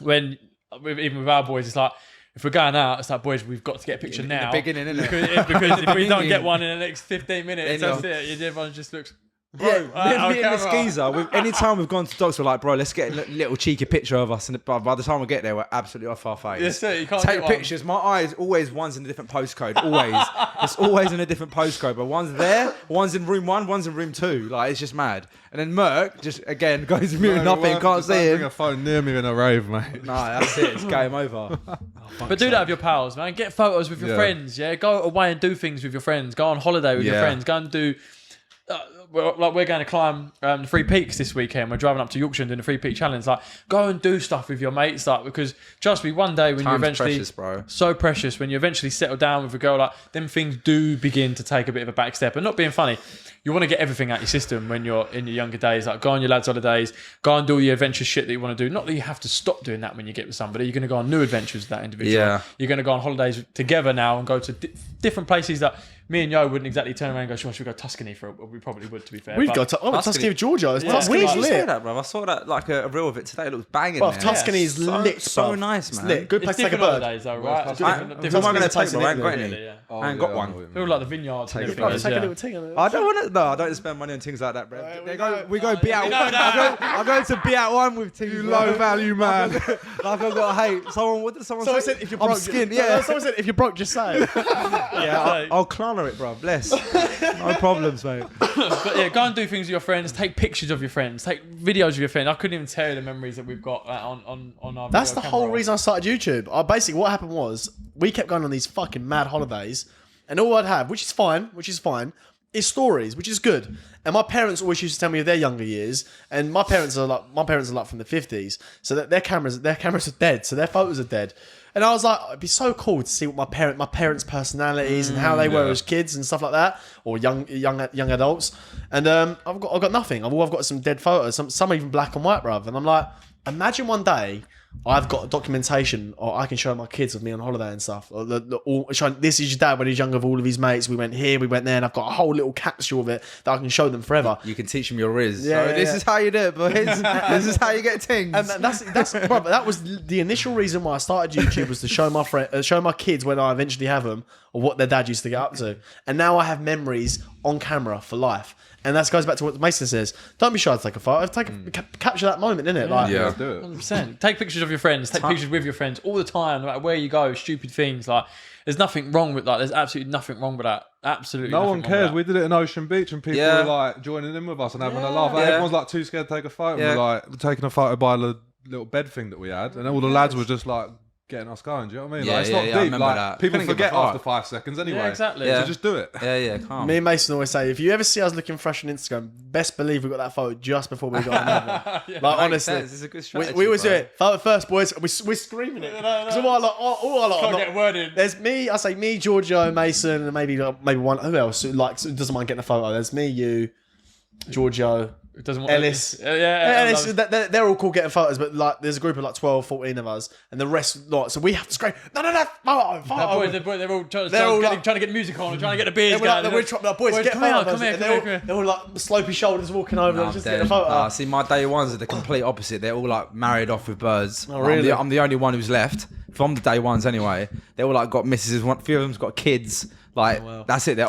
even with our boys, it's like if we're going out, it's like, boys, we've got to get a picture now. In the beginning, innit? Because if we don't get one in the next 15 minutes, that's it. Everyone just looks. Me and this geezer, anytime we've gone to dogs, we're like, bro, let's get a little cheeky picture of us. And by the time we get there, we're absolutely off our face. Yes, sir, you can't take get pictures. My eyes always one's in a different postcode. Always, it's always in a different postcode. But one's there, one's in room 1, one's in room 2. Like it's just mad. And then Merc just again goes mute, nothing, can't see him. Bring a phone near me in a rave, mate. Nah, that's it. It's game over. But do that with your pals, man. Get photos with your friends. Yeah, go away and do things with your friends. Go on holiday with your friends. Go and do. Like we're going to climb the Three Peaks this weekend. We're driving up to Yorkshire and doing the Three Peak Challenge. Like, go and do stuff with your mates. Like, because trust me, one day when you eventually precious, bro. So precious when you eventually settle down with a girl, like them things do begin to take a bit of a back step. And not being funny, you want to get everything out your system when you're in your younger days. Like, go on your lads' holidays, go and do all your adventure shit that you want to do. Not that you have to stop doing that when you get with somebody. You're going to go on new adventures with that individual. Yeah. You're going to go on holidays together now and go to different places that me and Yo wouldn't exactly turn around and go, should we go Tuscany for? We probably would, to be fair. We'd go to Tuscany with Georgia. Where did you say lit. that, bro? I saw that like a reel of it today. It looks banging. Well, there. Tuscany is lit. So bruv. nice, man. It's lit. Good place It's to take a different bird. holidays though, right? Who am I going to take? Bro? I ain't got any. I ain't got one. Feel like the vineyards and everything. Take a little thing on it. I don't want to. No, I don't spend money on things like that, bro. We go be out. I go to be out one with things. You low value man. Like I've got to hate someone. What did someone say? Said if you're broke, skinned. Yeah. Someone said if you're broke, just say. Yeah, I'll clanner it, bro. Bless. No problems, mate. But yeah, go and do things with your friends. Take pictures of your friends. Take videos of your friends. I couldn't even tell you the memories that we've got on our. That's video the whole camera. reason I started YouTube. Basically, what happened was we kept going on these fucking mad holidays, and all I'd have, which is fine, is stories, which is good. And my parents always used to tell me of their younger years, and my parents are like from the 50s, so that their cameras are dead, so their photos are dead. And I was like, it'd be so cool to see what my parents' personalities and how they were as kids and stuff like that, or young adults. And I've got nothing. I've got some dead photos, some even black and white, bruv. And I'm like, imagine one day I've got documentation, or I can show my kids of me on holiday and stuff. Or this is your dad when he's younger with all of his mates. We went here, we went there, and I've got a whole little capsule of it that I can show them forever. You can teach them your riz. Yeah, So this is how you do it, boys. This is how you get things. And that's bro, that was the initial reason why I started YouTube, was to show my kids when I eventually have them, or what their dad used to get up to. And now I have memories on camera for life. And that goes back to what Mason says. Don't be shy to take a photo. Capture that moment, innit? Like, Yeah, do it. 100%. Take pictures of your friends. Take pictures with your friends all the time. No matter where you go, stupid things. Like, there's nothing wrong with there's absolutely nothing wrong with that. Absolutely. No nothing one wrong cares. with We did it in Ocean Beach, and people were like joining in with us and having a laugh. Like, everyone's like too scared to take a photo. Yeah. We're like taking a photo by the little bed thing that we had, and all the lads were just like getting us going. Do you know what I mean? Yeah, Like, it's yeah, not I deep. remember Like, that. people Couldn't give forget a fuck. after 5 seconds anyway. Yeah, exactly. So just do it. Yeah, calm. me and Mason always say, if you ever see us looking fresh on Instagram, best believe we got that photo just before we got another. Like, honestly, It's a good strategy. we always do bro. it. Photo first, boys. We're screaming it. Because all our lot, Can't get a word in. there's me. I say me, Giorgio, Mason, and maybe one. Who else who doesn't mind getting a photo? There's me, you, Giorgio. It doesn't want Ellis. Yeah. They're all cool getting photos, but like there's a group of like 12, 14 of us, and the rest not. So we have to scream, no, photo. They're all trying like- to get the music on and trying to get the beers And we're like, going. we're trying, like, boys, get come here, photos. come here, And come here. they're all like slopey shoulders walking over Nah, and just I'm getting a dead. photo. Nah, see, my day ones are the complete opposite. They're all like married off with birds. Oh, really? I'm the only one who's left from the day ones anyway. They all like got misses. A few of them's got kids. Like that's it. They're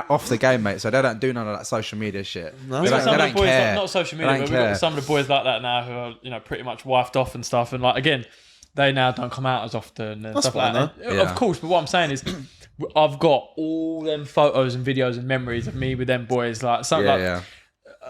off the game, mate. So they don't do none of that social media shit. No, They that's don't, Some they of the don't boys, care. not social They media, don't but we've got care. some of the boys like that now who are, pretty much wifed off and stuff. And like, again, they now don't come out as often and That's stuff like fine, that. though. Yeah. Of course, but what I'm saying is, I've got all them photos and videos and memories of me with them boys. Like, something Yeah.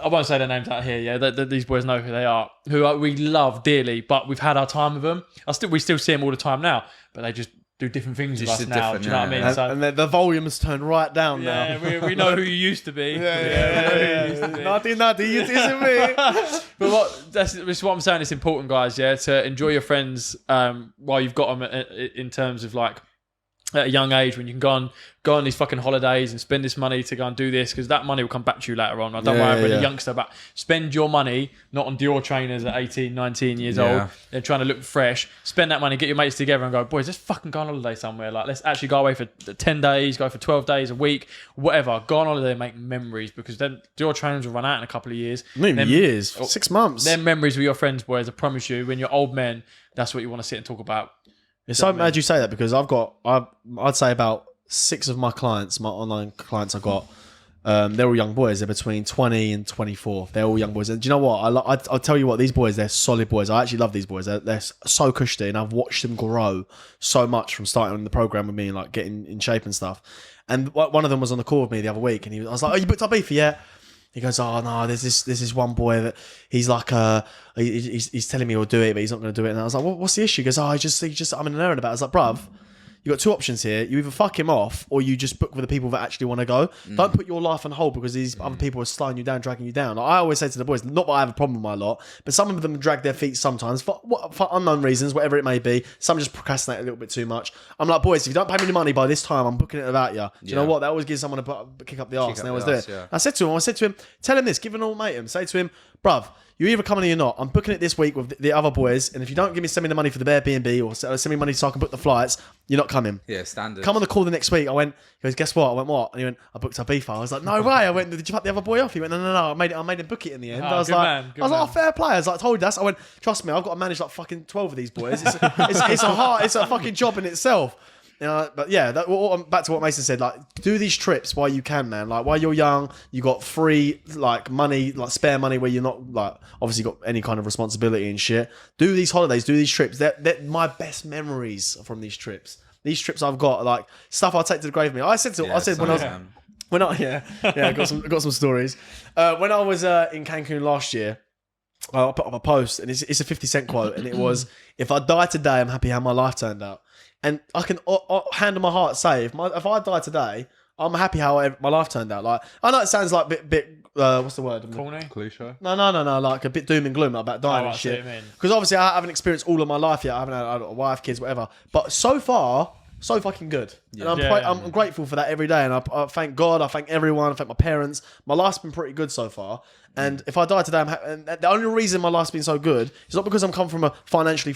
I won't say their names out here. Yeah, these boys know who they are, we love dearly. But we've had our time with them. We still see them all the time now, but they just do different things with Just us now. Do you know what I mean? And, So, and the volume has turned right down yeah, now. we know who you used to be. Naughty, it isn't me. But this is what I'm saying. It's important, guys. Yeah, to enjoy your friends while you've got them in terms of like at a young age, when you can go on these fucking holidays and spend this money to go and do this, because that money will come back to you later on. I don't worry about a youngster, but spend your money not on Dior trainers at 18, 19 years old. They're trying to look fresh. Spend that money, get your mates together and go, boys, let's fucking go on holiday somewhere. Like, let's actually go away for 10 days, go for 12 days, a week, whatever. Go on holiday and make memories, because then Dior trainers will run out in a couple of years. Not even Then- years, 6 months. Them memories with your friends, boys, I promise you, when you're old men, that's what you want to sit and talk about. It's so mad you say that, because I'd say about 6 of my clients, my online clients I've got, They're all young boys. They're between 20 and 24. They're all young boys. And do you know what? I'll tell you what, these boys, they're solid boys. I actually love these boys. They're so cushy, and I've watched them grow so much from starting the program with me and like getting in shape and stuff. And one of them was on the call with me the other week, and I was like, "Oh, you booked our beef yet?" He goes, "Oh no, there's this one boy that he's like he's telling me he'll do it, but he's not going to do it." And I was like, "What's the issue?" He goes, "Oh, he just I'm in an errand about it." I was like, "Bruv, you got two options here. You either fuck him off, or you just book with the people that actually want to go. Don't put your life on hold because these other people are slowing you down, dragging you down." Like, I always say to the boys, not that I have a problem with my lot, but some of them drag their feet sometimes for unknown reasons, whatever it may be. Some just procrastinate a little bit too much. I'm like, boys, if you don't pay me the money by this time, I'm booking it without you. Do you know what? That always gives someone a kick up the arse, and they always do it. Yeah. I said to him, tell him this, give an ultimatum. Say to him, bruv, you're either coming or you're not. I'm booking it this week with the other boys, and if you don't send me the money for the Airbnb or send me money so I can book the flights, you're not coming. Yeah, standard. Come on the call the next week. He goes, guess what? I went, what? And he went, I booked our beef. I was like, no way. I went, did you cut the other boy off? He went, no. I made him book it in the end. I was like, oh, fair play. I was like, I told you that. I went, trust me, I've got to manage like fucking 12 of these boys. It's a fucking job in itself. But yeah, back to what Mason said. Like, do these trips while you can, man. Like, while you're young, you got free like money, like spare money, where you're not like obviously got any kind of responsibility and shit. Do these holidays, do these trips. They're my best memories from these trips. These trips I've got, like stuff I'll take to the grave with me. I said when I got some stories. When I was in Cancun last year, I put up a post, and it's a 50 Cent quote, and it was, "If I die today, I'm happy how my life turned out." And I can hand on my heart say, if I die today, I'm happy how my life turned out. Like, I know it sounds like a bit what's the word? Corny? Cliche? No, like a bit doom and gloom about dying and shit. Because obviously I haven't experienced all of my life yet. I haven't had a wife, kids, whatever. But so far, so fucking good. Yeah. And I'm grateful for that every day. And I thank God, I thank everyone, I thank my parents. My life's been pretty good so far. And if I die today, and the only reason my life's been so good is not because I'm come from a financially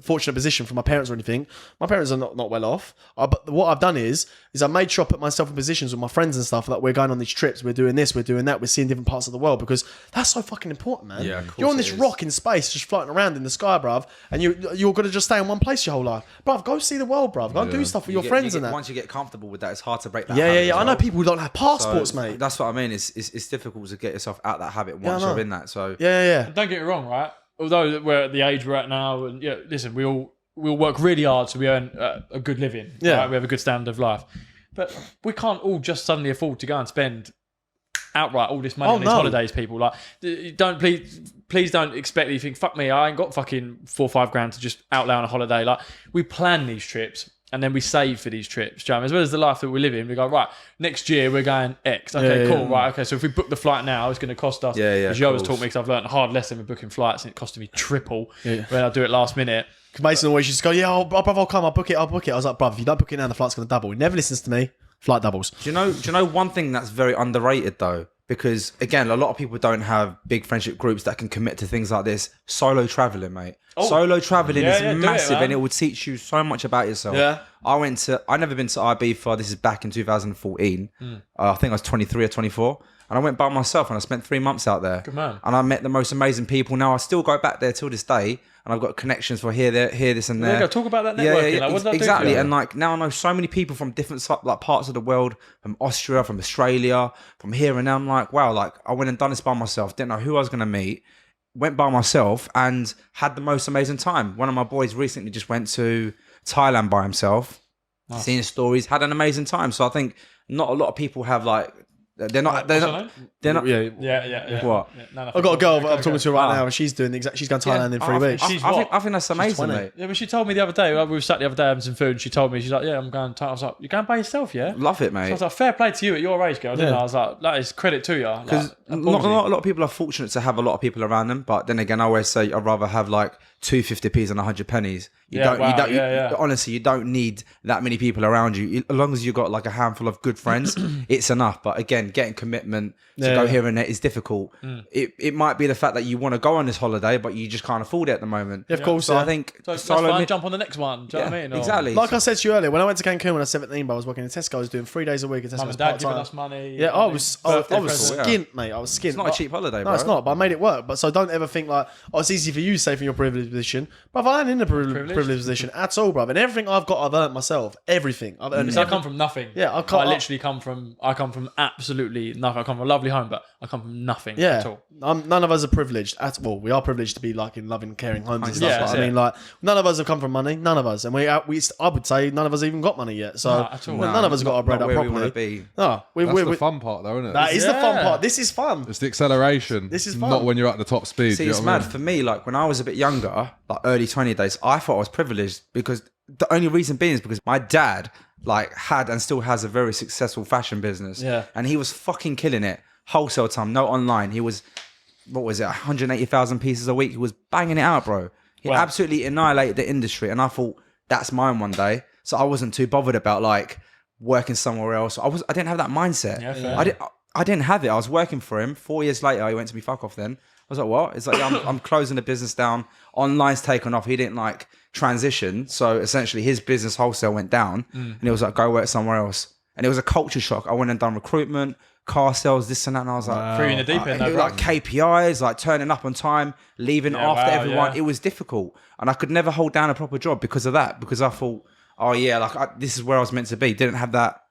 fortunate position from my parents or anything. My parents are not well off. But what I've done is I made sure I put myself in positions with my friends and stuff that we're going on these trips, we're doing this, we're doing that, we're seeing different parts of the world, because that's so fucking important, man. Yeah, of course you're on this rock in space, just floating around in the sky, bruv, and you're gonna just stay in one place your whole life, bruv. Go see the world, bruv. Go and do stuff with your friends and that. Once you get comfortable with that, it's hard to break that. Yeah. I know people who don't have passports, mate. That's what I mean. It's difficult to get yourself out that habit once you're in that. So yeah. Don't get me wrong, right? Although we're at the age we're at now, and listen, we'll work really hard so we earn a good living. Yeah, right? We have a good standard of life, but we can't all just suddenly afford to go and spend outright all this money on these holidays. People, like, please don't expect that you think, fuck me, I ain't got fucking 4 or 5 grand to just outlay on a holiday. Like, we plan these trips. And then we save for these trips, do you know what I mean? As well as the life that we live in, we go, right, next year we're going X. Okay, cool, right, okay. So if we book the flight now, it's going to cost us, as you always taught me, because I've learned a hard lesson with booking flights, and it costed me triple when I do it last minute. Because Mason always used to go, bruv, I'll come, I'll book it. I was like, bruv, if you don't book it now, the flight's going to double. He never listens to me. Flight doubles. Do you know one thing that's very underrated though? Because again, a lot of people don't have big friendship groups that can commit to things like this. Solo traveling, mate. Solo traveling is massive, and it will teach you so much about yourself. Yeah. I never been to Ibiza. This is back in 2014. I think I was 23 or 24. And I went by myself, and I spent 3 months out there. Good man. And I met the most amazing people. Now I still go back there till this day, and I've got connections for here, this, and there. Talk about that networking. Yeah, like, what did that exactly. do for you? And like now I know so many people from different parts of the world, from Austria, from Australia, from here, and now I'm like, wow, like I went and done this by myself. Didn't know who I was going to meet. Went by myself and had the most amazing time. One of my boys recently just went to Thailand by himself. Nice. Seen his stories, had an amazing time. So I think not a lot of people have like. They're not. Yeah. What? I've got a girl that I'm talking to right now, and she's doing she's going to Thailand in 3 weeks. I think that's amazing, mate. Yeah, but she told me the other day, we were sat the other day having some food, and she told me, she's like, yeah, I'm going to Thailand. I was like, you're going by yourself, yeah? Love it, mate. So I was like, fair play to you at your age, girl, didn't I? I was like, that is credit to you. Because not a lot of people are fortunate to have a lot of people around them, but then again, I always say I'd rather have like 2 50p's and 100 pennies. Honestly, you don't need that many people around you. As long as you've got like a handful of good friends, it's enough. But again, getting commitment to go here and there is difficult. It might be the fact that you want to go on this holiday, but you just can't afford it at the moment. Yeah, of course. So I think So that's fine, jump on the next one. Do you know what I mean? Or, exactly. Like I said to you earlier, when I went to Cancun when I was 17, I was working in Tesco. I was doing 3 days a week at Tesco. Mum and dad giving us money. Yeah, I was presents. skint, mate. I was skint. It's not a cheap holiday, bro. No, it's not. But I made it work. But so don't ever think like, oh, it's easy for you to say from your privileged position. But I ain't in a privileged position at all, bro. And everything I've got, I've earned myself. Everything I've earned. So I come from nothing. Yeah, I literally come from absolutely nothing. I come from a lovely home, but I come from nothing at all. None of us are privileged at all. We are privileged to be like in loving, caring homes and stuff. Yeah, but I mean, like none of us have come from money. None of us, and I would say none of us even got money yet. So at all. none of us got our bread Not up where properly. we want to be. No, That's the fun part, though, isn't it? that is the fun Yeah. part. This is fun. It's the acceleration. This is fun. Not when you're at the top speed. See, do you it's know what I mad mean? for me. Like when I was a bit younger, like early 20 days, I thought I was privileged because the only reason being is because my dad like had and still has a very successful fashion business. Yeah. And he was fucking killing it. Wholesale time, no online. He was, what was it, 180,000 pieces a week. He was banging it out, bro. He Wow. absolutely annihilated the industry. And I thought, that's mine one day. So I wasn't too bothered about like working somewhere else. I didn't have that mindset. Yeah, fair. I didn't have it. I was working for him. 4 years later, he went to me, fuck off then. I was like, what? It's like, I'm closing the business down. Online's taken off. He didn't like transition. So essentially his business wholesale went down and it was like, go work somewhere else. And it was a culture shock. I went and done recruitment, car sales, this and that. And I was like, Threw you in the deep end, though, it was bro. like KPIs, like turning up on time, leaving Yeah, after wow, everyone. yeah. It was difficult. And I could never hold down a proper job because of that. Because I thought, oh yeah, like this is where I was meant to be. Didn't have that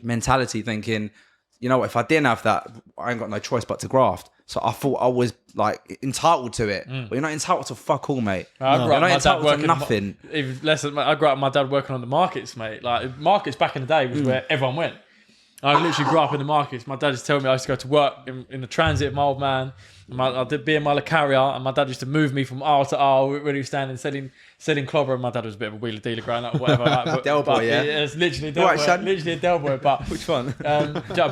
mentality thinking, you know what, if I didn't have that, I ain't got no choice but to graft. So I thought I was like entitled to it. But you're not entitled to fuck all, mate. I grew You're up not with my dad entitled to working nothing. Even less than I grew up with my dad working on the markets, mate. Like markets back in the day was where everyone went. I literally grew up in the markets. My dad used to tell me I used to go to work in the transit of my old man. And I did be in my carrier, and my dad used to move me from aisle to aisle when he was standing selling clobber. And my dad was a bit of a wheeler dealer growing up, or whatever. Like, Del boy, yeah? It's literally a Del Right, boy, son? literally a Del boy. But Which one?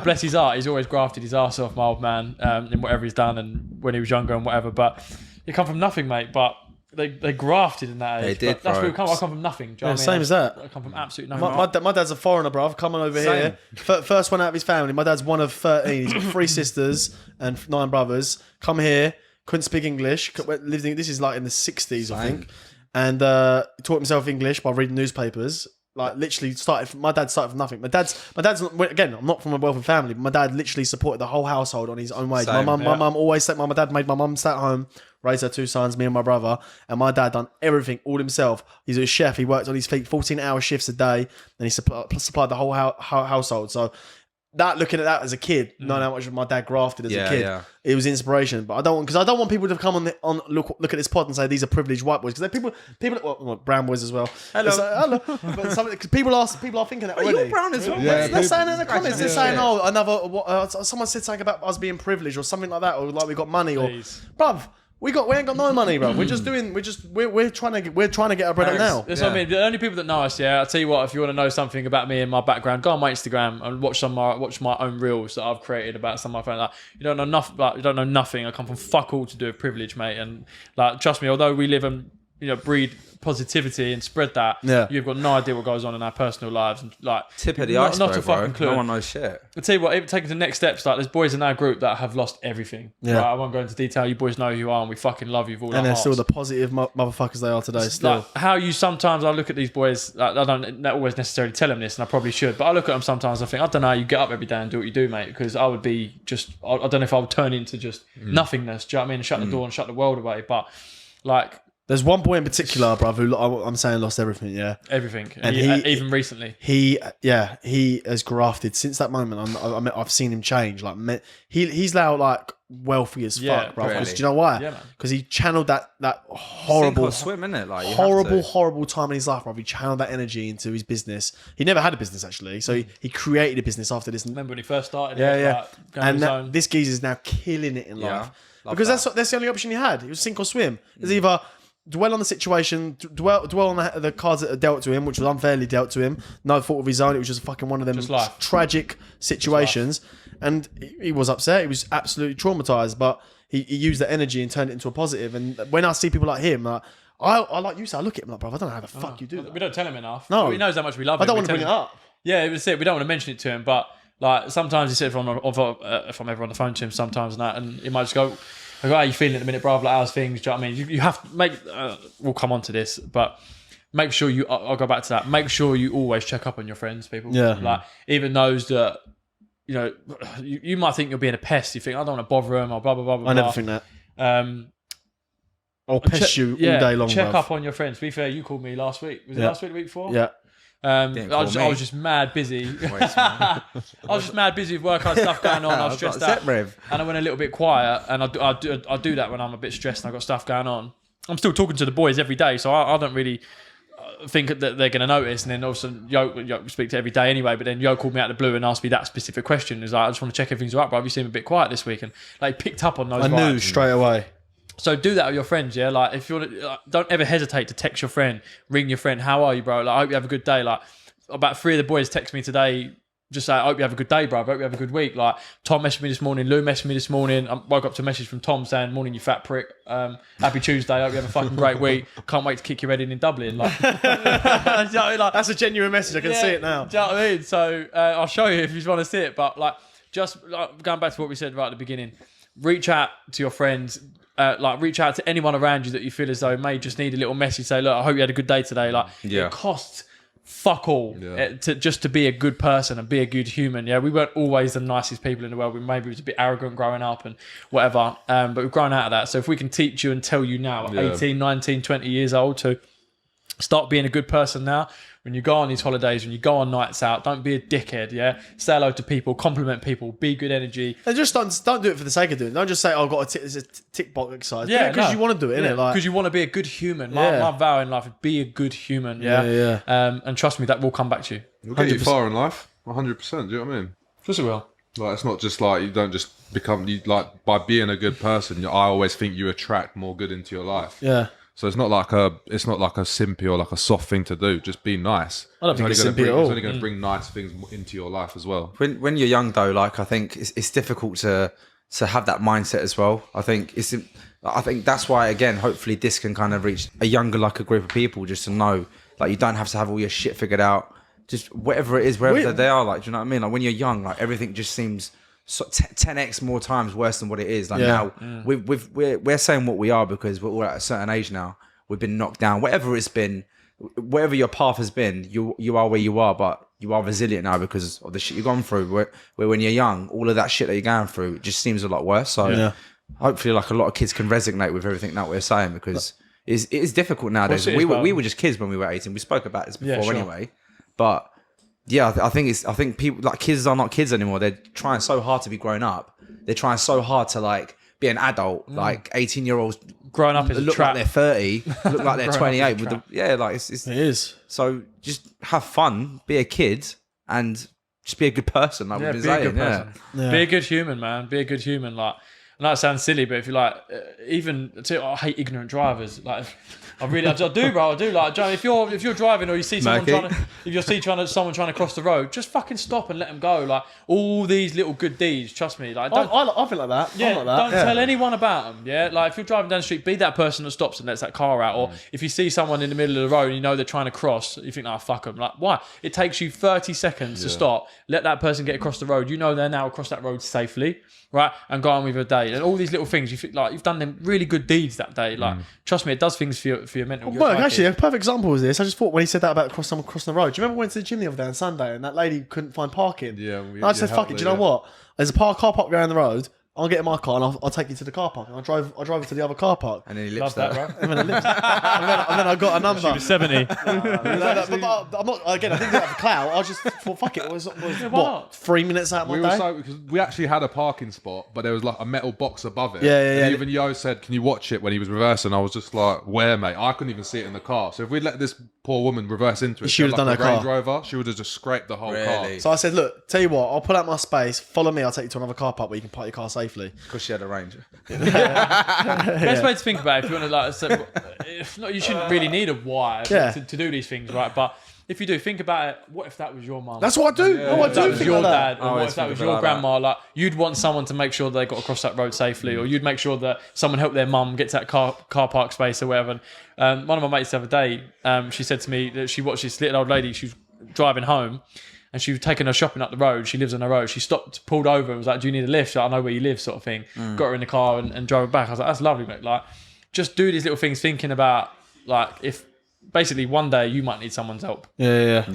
bless his heart, he's always grafted his ass off, my old man, in whatever he's done and when he was younger and whatever. But you come from nothing, mate. But they grafted in that age. They did, But that's bro. where we come. I come from nothing. Do you know what I same mean? as that. I come from absolute nothing. My dad's a foreigner, bruv. Coming over here. First one out of his family. My dad's one of 13. He's got 3 sisters and 9 brothers. Come here. Couldn't speak English. This is like in the 60s, I think. And taught himself English by reading newspapers. Like literally my dad started from nothing. My dad's again, I'm not from a wealthy family, but my dad literally supported the whole household on his own wage. Same, My mum always said, my dad made my mum stay at home, raised her 2 sons, me and my brother, and my dad done everything all himself. He's a chef. He worked on his feet 14-hour shifts a day, and he supplied the whole household. So that, looking at that as a kid, knowing how much my dad grafted as a kid, it was inspiration. But I don't want people to come on look at this pod and say these are privileged white boys, because people well, brown boys as well. Hello. Hello. But cause people are thinking that already. You're brown as well. Yeah, They're saying it in the people- comments. They're saying, "Oh, someone said something about us being privileged or something like that, or like we got money, Please. or bruv, we ain't got no money, bro. We're trying to get our bread up now. That's what I mean. The only people that know us, I'll tell you what. If you want to know something about me and my background, go on my Instagram and watch my own reels that I've created about some of my friends. Like, you don't know nothing. Like, you don't know nothing. I come from fuck all to do with privilege, mate. And like, trust me, although we live and breed positivity and spread that, you've got no idea what goes on in our personal lives. And like, Tip of the not iceberg, a fucking bro. clue. No one knows shit. I tell you what, even taking the next steps, like there's boys in our group that have lost everything. Yeah. Right? I won't go into detail. You boys know who you are, and we fucking love you with all our And they're hearts. still the positive motherfuckers they are today. Still, Like how you sometimes, I look at these boys, like, I don't always necessarily tell them this, and I probably should, but I look at them sometimes and I think, I don't know how you get up every day and do what you do, mate, because I would be just, I don't know if I would turn into just nothingness, do you know what I mean, and shut the door and shut the world away. But like, there's one boy in particular, bruv, who I'm saying lost everything. Yeah, everything, And even recently. he has grafted since that moment. I've seen him change. Like he's now like wealthy as fuck, bruv. really. Do you know why? Yeah, man. Because he channeled that Sink horrible or swim, innit? Like, you have to. horrible time in his life, bruv. He channeled that energy into his business. He never had a business actually, so he created a business after this. Remember when he first started? Yeah. Like, going And his own. this geezer's now killing it in Yeah, life love because that. that's the only option he had. It was sink or swim. It was either dwell on the situation, dwell on the cards that are dealt to him, which was unfairly dealt to him, no fault of his own. It was just fucking one of them Just life. tragic situations, and he was upset. He was absolutely traumatized, but he used that energy and turned it into a positive. And when I see people like him, like I like you said, I look at him like, bro, I don't know how the fuck you do that. We don't tell him enough. No. He knows how much we love him. I don't We want to tell bring it him- up. Yeah, it was it. We don't want to mention it to him, but Like sometimes he said if I'm ever on the phone to him sometimes and he might just go, how are you feeling at the minute, bro? Like, how's things? Do you know what I mean? You have to make, we'll come on to this, but make sure I'll go back to that. Make sure you always check up on your friends, people. Yeah. Like even those that, you know, you might think you're being a pest. You think, I don't want to bother them or blah, blah, blah, blah. I never think that. I'll pest you all day long, check bruv. up on your friends. To be fair, you called me last week. Was it last week, the week before? Yeah. I was just mad busy. I was just mad busy with work. I had stuff going on. I was stressed out, and I went a little bit quiet. And I do that when I'm a bit stressed and I've got stuff going on. I'm still talking to the boys every day, so I don't really think that they're going to notice. And then also, Yo speak to every day anyway. But then Yo called me out of the blue and asked me that specific question. He's like, I just want to check everything's all right, bro. You seem a bit quiet this week, and like picked up on those. I knew straight away. So do that with your friends, yeah. Like if you're, don't ever hesitate to text your friend, ring your friend. How are you, bro? Like I hope you have a good day. Like about 3 of the boys text me today, just say I hope you have a good day, bro. I hope you have a good week. Like Tom messaged me this morning, Lou messaged me this morning. I woke up to a message from Tom saying, "Morning, you fat prick. Happy Tuesday. I hope you have a fucking great week. Can't wait to kick your head in Dublin." Like, you know, like That's a genuine message. I can see it now. Do you know what I mean? So I'll show you if you want to see it. But like, just like, going back to what we said right at the beginning, reach out to your friends. Like reach out to anyone around you that you feel as though may just need a little message. Say, look, I hope you had a good day today. Like it costs fuck all to be a good person and be a good human. Yeah, we weren't always the nicest people in the world. We maybe was a bit arrogant growing up and whatever. But we've grown out of that. So if we can teach you and tell you now at 18, 19, 20 years old to start being a good person now. When you go on these holidays, when you go on nights out, don't be a dickhead, yeah? Say hello to people, compliment people, be good energy. And just don't do it for the sake of doing it. Don't just say, I've got it's a tick box exercise. Yeah, because you want to do it, innit? Like, because you want to be a good human. My vow in life is be a good human, yeah? And trust me, that will come back to you. It'll get you far in life, 100%, do you know what I mean? Of course it will. Like, it's not just like, you don't just become, like, by being a good person, I always think you attract more good into your life. yeah. So it's not like a simpy or like a soft thing to do. Just be nice. I don't think it's simpy at all. It's only going to bring nice things into your life as well. When you're young though, like I think it's difficult to have that mindset as well. I think that's why, again, hopefully this can kind of reach a younger, like a group of people, just to know like you don't have to have all your shit figured out. Just whatever it is, wherever they are, like, do you know what I mean? Like when you're young, like everything just seems 10x more times worse than what it is. Like now, we're saying what we are because we're all at a certain age now. We've been knocked down. Whatever it's been, whatever your path has been, you are where you are, but you are resilient now because of the shit you've gone through. Where when you're young, all of that shit that you're going through, it just seems a lot worse. So hopefully, like a lot of kids can resonate with everything that we're saying because it is difficult nowadays. We were just kids when we were 18. We spoke about this before anyway, but. Yeah, I think people like kids are not kids anymore. They're trying so hard to be grown up. They're trying so hard to like be an adult. Like 18-year-olds growing up is look a trap. like they're 30, look like they're 28. With it is. So just have fun, be a kid, and just be a good person. Like we've been saying, Be a good human, man. Be a good human. Like, I know it sounds silly, but if you like, I hate ignorant drivers. Like, I do, bro. I do. Like, if you're driving or you see someone someone trying to cross the road, just fucking stop and let them go. Like all these little good deeds. Trust me. Like, I feel like that. Yeah, I'm like that. Don't tell anyone about them. Yeah, like if you're driving down the street, be that person that stops and lets that car out. Or if you see someone in the middle of the road and you know they're trying to cross, you think, fuck them. Like, why? It takes you 30 seconds to stop. Let that person get across the road. You know they're now across that road safely, right? And go on with your day. And all these little things, you feel like you've done them really good deeds that day. Like, trust me, it does things for your mental. Well, actually, a perfect example was this. I just thought when he said that about someone crossing the road. Do you remember we went to the gym the other day on Sunday and that lady couldn't find parking? Yeah. And I just said, fuck it. Do you know what? There's a car park down the road. I'll get in my car and I'll take you to the car park. And I drove her to the other car park. And then he lips that, bro. And then I got a number. She was 70. But I'm not, again, I didn't do that for clout. I just thought, fuck it. It was what, 3 minutes out of my day? Because we actually had a parking spot, but there was like a metal box above it. Yeah. And even Yo said, can you watch it when he was reversing? I was just like, where, mate? I couldn't even see it in the car. So if we'd let this poor woman reverse into it, she would have done her Range car. Rover, she would have just scraped the whole car. So I said, look, tell you what, I'll pull out my space, follow me, I'll take you to another car park where you can park your car safely. because she had a Ranger. Best way to think about it, if you want to you shouldn't really need a wire to do these things, right? But if you do, think about it. What if that was your mum? That's what I do. Yeah, I What if that do was think your like that. dad? Or what if that was your grandma? Like, you'd want someone to make sure they got across that road safely, or you'd make sure that someone helped their mum get to that car park space or whatever. And one of my mates the other day, she said to me that she watched this little old lady. She was driving home, and she was taking her shopping up the road. She lives on her road. She stopped, pulled over, and was like, "Do you need a lift?" So I know where you live, sort of thing. Got her in the car and drove her back. I was like, "That's lovely, mate." Like, just do these little things, thinking about like if basically one day you might need someone's help. Yeah,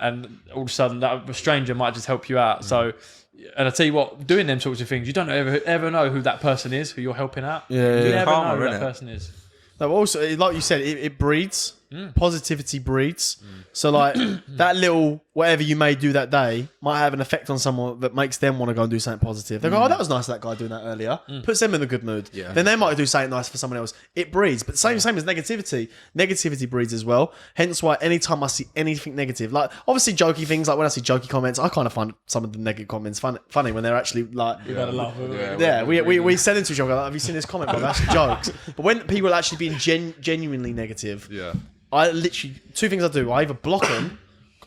and all of a sudden that a stranger might just help you out. So. And I tell you what, doing them sorts of things, you don't ever know who that person is, who you're helping out. You never know who that person is. No, also, like you said, it breeds. Positivity breeds. So, like, that little whatever you may do that day might have an effect on someone that makes them want to go and do something positive. They go, "Oh, that was nice, that guy doing that earlier." Puts them in a good mood. Yeah. Then they might do something nice for someone else. It breeds. But same as negativity. Negativity breeds as well. Hence why anytime I see anything negative, like, obviously jokey things, like when I see jokey comments, I kind of find some of the negative comments funny when they're actually like... You've had a laugh. We said into each other, like, "Have you seen this comment, bro? That's jokes." But when people are actually being genuinely negative... Yeah. I literally, two things I do. I either block them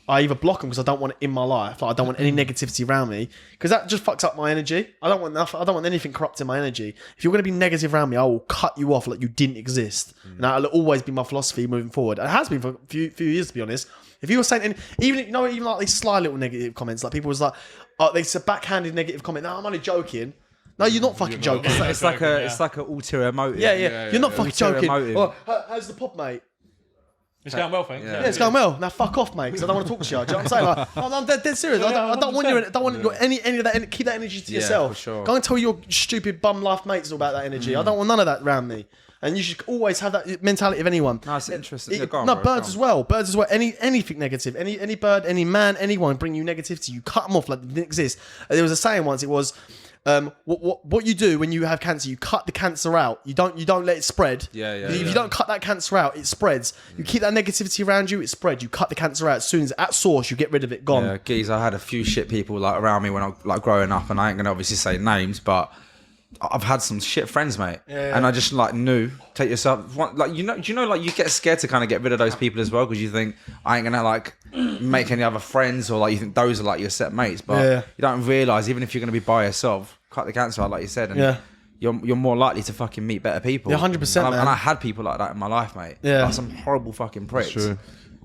because I don't want it in my life. Like, I don't want any negativity around me because that just fucks up my energy. I don't want anything corrupting my energy. If you're going to be negative around me, I will cut you off like you didn't exist. And that'll always be my philosophy moving forward. It has been for a few years, to be honest. If you were saying even like these sly little negative comments, like people was like, "Oh, they said backhanded negative comment." "No, I'm only joking." No, you're not fucking joking. It's like an ulterior motive. Yeah. You're not fucking joking. Motive. "Oh, how's the pop, mate?" It's going well, thanks. Yeah, it's going well. Now fuck off, mate, because I don't want to talk to you. Do you know what I'm saying? Like, I'm dead serious. I don't want you. I don't want your any of that. Keep that energy to yourself. For sure. Go and tell your stupid bum life mates all about that energy. I don't want none of that around me. And you should always have that mentality of anyone. No, it's interesting. Birds as well. Birds as well. Anything negative. Any bird, any man, anyone bring you negativity, you cut them off like they didn't exist. There was a saying once. It was. What you do when you have cancer, you cut the cancer out. You don't let it spread. If you don't cut that cancer out, it spreads. You keep that negativity around you, it spreads. You cut the cancer out as soon as at source, you get rid of it. Gone. Yeah, geez, I had a few shit people like around me when I like growing up, and I ain't gonna obviously say names, but I've had some shit friends, mate. And I just like knew, take yourself, like, do you know, like you get scared to kind of get rid of those people as well because you think I ain't gonna like make any other friends, or like you think those are like your set mates, but you don't realise even if you're gonna be by yourself, cut the cancer out like you said, and you're more likely to fucking meet better people. 100%, man. And I had people like that in my life, mate. Like some horrible fucking pricks. That's true.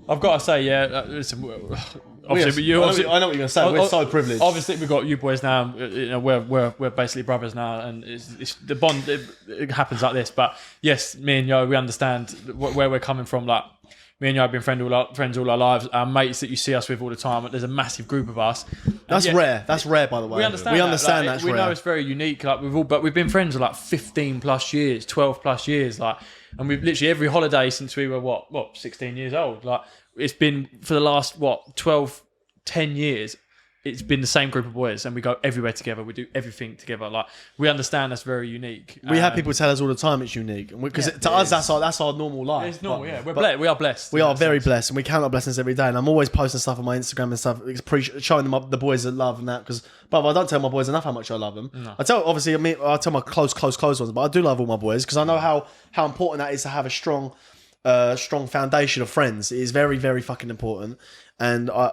I've got to say, listen, obviously, I know what you're going to say. We're so privileged. Obviously, we've got you boys now. You know, we're basically brothers now, and it's the bond. It happens like this. But yes, me and Yo, we understand where we're coming from. Like, me and Yo have been friends all our lives. Our mates that you see us with all the time. There's a massive group of us. That's rare. That's rare, by the way. We understand. That's rare. We know it's very unique. Like we've been friends for like 15 plus years, 12 plus years. Like, and we've literally every holiday since we were 16 years old. Like, it's been for the last 10 years. It's been the same group of boys, and we go everywhere together. We do everything together. Like, we understand that's very unique. We have people tell us all the time it's unique, because to us that's our normal life. It's normal. We are blessed. We are very blessed, and we count our blessings every day. And I'm always posting stuff on my Instagram and stuff, showing them the boys that love and that. Because, but I don't tell my boys enough how much I love them. No. I tell my close ones, but I do love all my boys because I know how important that is to have a strong foundation of friends. It is very, very fucking important. And I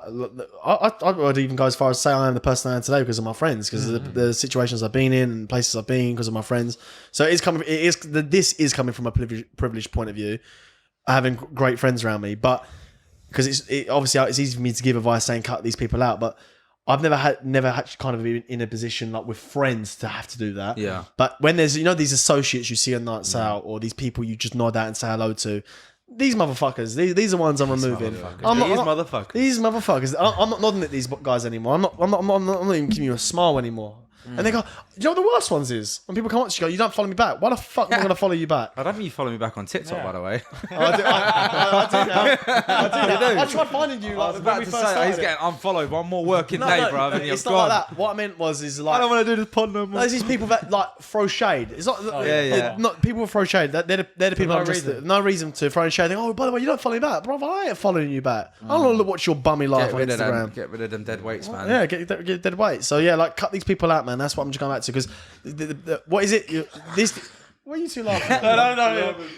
would even go as far as to say I am the person I am today because of my friends, because of the situations I've been in and places I've been because of my friends. So this is coming from a privileged point of view, having great friends around me. But because obviously it's easy for me to give advice saying cut these people out, but I've never had kind of been in a position like with friends to have to do that. Yeah. But when there's these associates you see on nights out, or these people you just nod at and say hello to. These motherfuckers, these are ones I'm removing. These motherfuckers. I'm not nodding at these guys anymore. I'm not even giving you a smile anymore. And they go, do you know what the worst ones is? When people come up to you, go, "You don't follow me back. Why the fuck am I going to follow you back?" I don't think you follow me back on TikTok, by the way. I do. I tried finding you. I was about to say, he's getting unfollowed one more working day, bro. And it's you're not gone. like that. What I meant was like, I don't want to do this pod no more. There's these people that like throw shade. It's not. Not people who throw shade. They're the people that just no reason to throw shade. Oh, by the way, you don't follow me back, bro. I ain't following you back. I don't want to watch your bummy life on Instagram. Get rid of them dead weights, man. Yeah, get dead weight. So yeah, like cut these people out, man. That's what I'm just going back to. Because what is it? What are you two laughing at? No.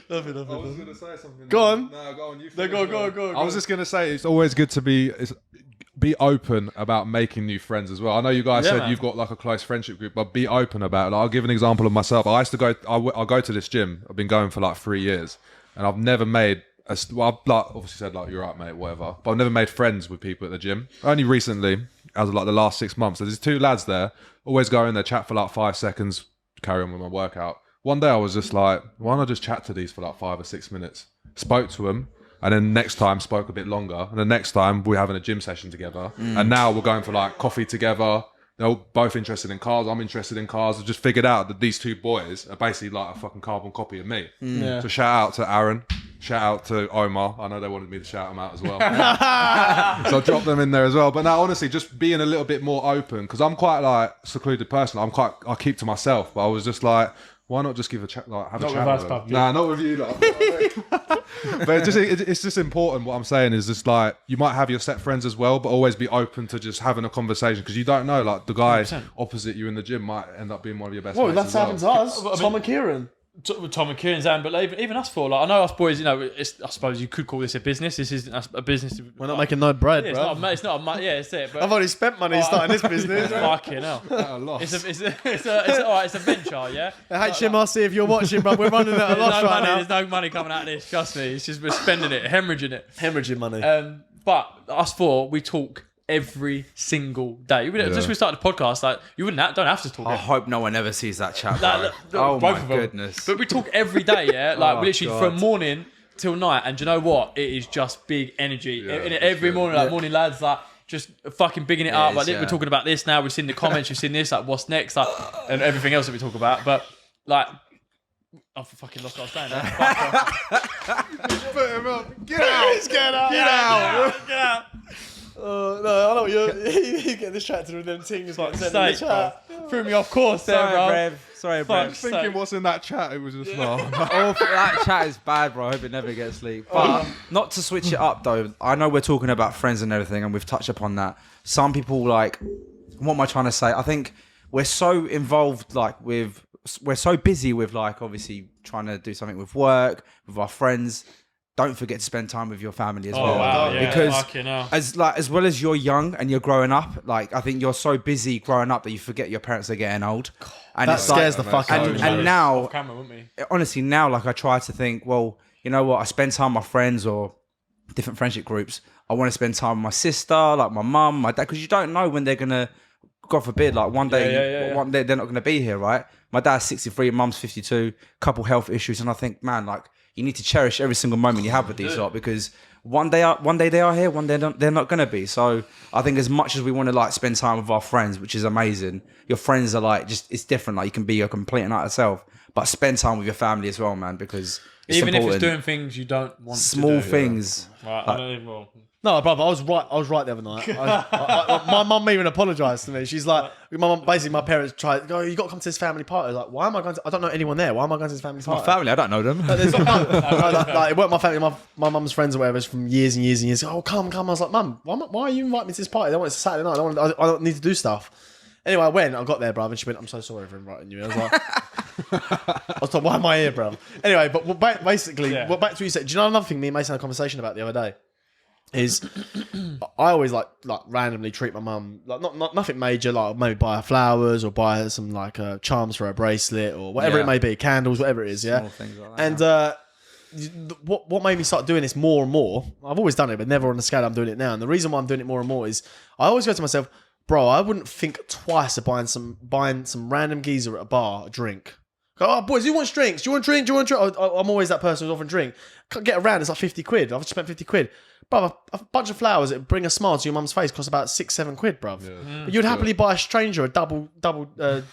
Nothing. I was going to say something. Go on. No, go on. You go on. I was just going to say it's always good to be open about making new friends as well. I know you guys said you've got like a close friendship group, but be open about it. Like, I'll give an example of myself. I used to go. I go to this gym. I've been going for like 3 years, and I've never made well, I've like obviously said like you're right, mate, whatever. But I've never made friends with people at the gym. Only recently, as of like the last 6 months. So there's 2 lads there. Always go in there, chat for like 5 seconds, carry on with my workout. One day I was just like, why don't I just chat to these for like 5 or 6 minutes? Spoke to them, and then next time spoke a bit longer, and the next time we're having a gym session together, and now we're going for like coffee together. They're both interested in cars. I'm interested in cars. I just figured out that these 2 boys are basically like a fucking carbon copy of me. So shout out to Aaron. Shout out to Omar. I know they wanted me to shout them out as well. So I dropped them in there as well. But now, honestly, just being a little bit more open, because I'm quite like secluded person. I keep to myself. But I was just like, why not just give a chat, like have a chat with them? Nah, not with you. Like, but it's just important. What I'm saying is just like, you might have your set friends as well, but always be open to just having a conversation, because you don't know, like the guy 100%. Opposite you in the gym might end up being one of your best mates. Well, that's happened to us. Tom and Kieran. Tom and Kieran's and but even us four, like I know us boys, you know, I suppose you could call this a business. This isn't a business. We're not making no bread, yeah, bro. it's not. Yeah, it's it. But I've already spent money starting this business. Fucking hell. It's a venture, yeah. HMRC, if you're watching, bro, we're running out of loss right now. There's no money coming out of this. Trust me. It's just we're spending it, hemorrhaging it. Hemorrhaging money. But us four, we talk every single day. Just we started the podcast, like don't have to talk. I hope no one ever sees that chat. Oh my goodness! But we talk every day, yeah. Like literally from morning till night, and do you know what? It is just big energy. Every morning, like morning lads, like just fucking bigging it up. Like we're talking about this now. We've seen the comments. We've seen this. Like what's next? Like and everything else that we talk about. But like. I've fucking lost what I was saying. Put him up. Get out! Get out! No, I know you get distracted with them things. Like threw me off course there, bro. Sorry, bro. I was thinking what's in that chat. It was just that chat is bad, bro. I hope it never gets leaked. But not to switch it up, though. I know we're talking about friends and everything, and we've touched upon that. Some people, like, what am I trying to say? I think we're so involved, like, we're so busy with, like, obviously trying to do something with work, with our friends. Don't forget to spend time with your family as well. Wow, yeah. Because as well as you're young and you're growing up, like I think you're so busy growing up that you forget your parents are getting old. And that scares the fuck out of me. And now, camera, wouldn't we? Honestly, now like I try to think, well, you know what? I spend time with my friends or different friendship groups. I want to spend time with my sister, like my mum, my dad, because you don't know when they're gonna, God forbid, like one day, one day they're not gonna be here, right? My dad's 63, mum's 52, couple health issues, and I think, man, like. You need to cherish every single moment you have with these lot, because one day they are here, one day they're not going to be. So I think as much as we want to like spend time with our friends, which is amazing, your friends are like just it's different. Like you can be your complete and utter self, but spend time with your family as well, man, because it's even important. if it's doing things you don't want small to do. things. Right, I don't even. No, brother, I was right the other night. My mum even apologised to me. She's like, my parents tried, go, you got to come to this family party. I was like, why am I going to, I don't know anyone there. Why am I going to this family party? My family, I don't know them. Like, it weren't my family, my mum's friends or whatever, it's from years and years and years. Oh, come. I was like, mum, why are you inviting me to this party? It's a Saturday night. I don't need to do stuff. Anyway, I got there, bruv, and she went, I'm so sorry for inviting you. I was like, why am I here, bruv? Anyway, but basically, back to what you said. Do you know another thing me and Mason had a conversation about the other day? Is I always like randomly treat my mum like not nothing major, like maybe buy her flowers or buy her some like charms for her bracelet or whatever it may be, candles, whatever it is, yeah. Small things like that, and what made me start doing this more and more, I've always done it but never on the scale I'm doing it now, and the reason why I'm doing it more and more is I always go to myself, bro, I wouldn't think twice of buying some random geezer at a bar a drink. Go, oh boys, who wants drinks? Do you want drink? I'm always that person who's offering drink. Can't get around, it's like 50 quid. I've spent 50 quid. Bruv, a bunch of flowers that bring a smile to your mum's face costs about 6-7 quid, bruv. Yeah. But you'd happily buy a stranger a double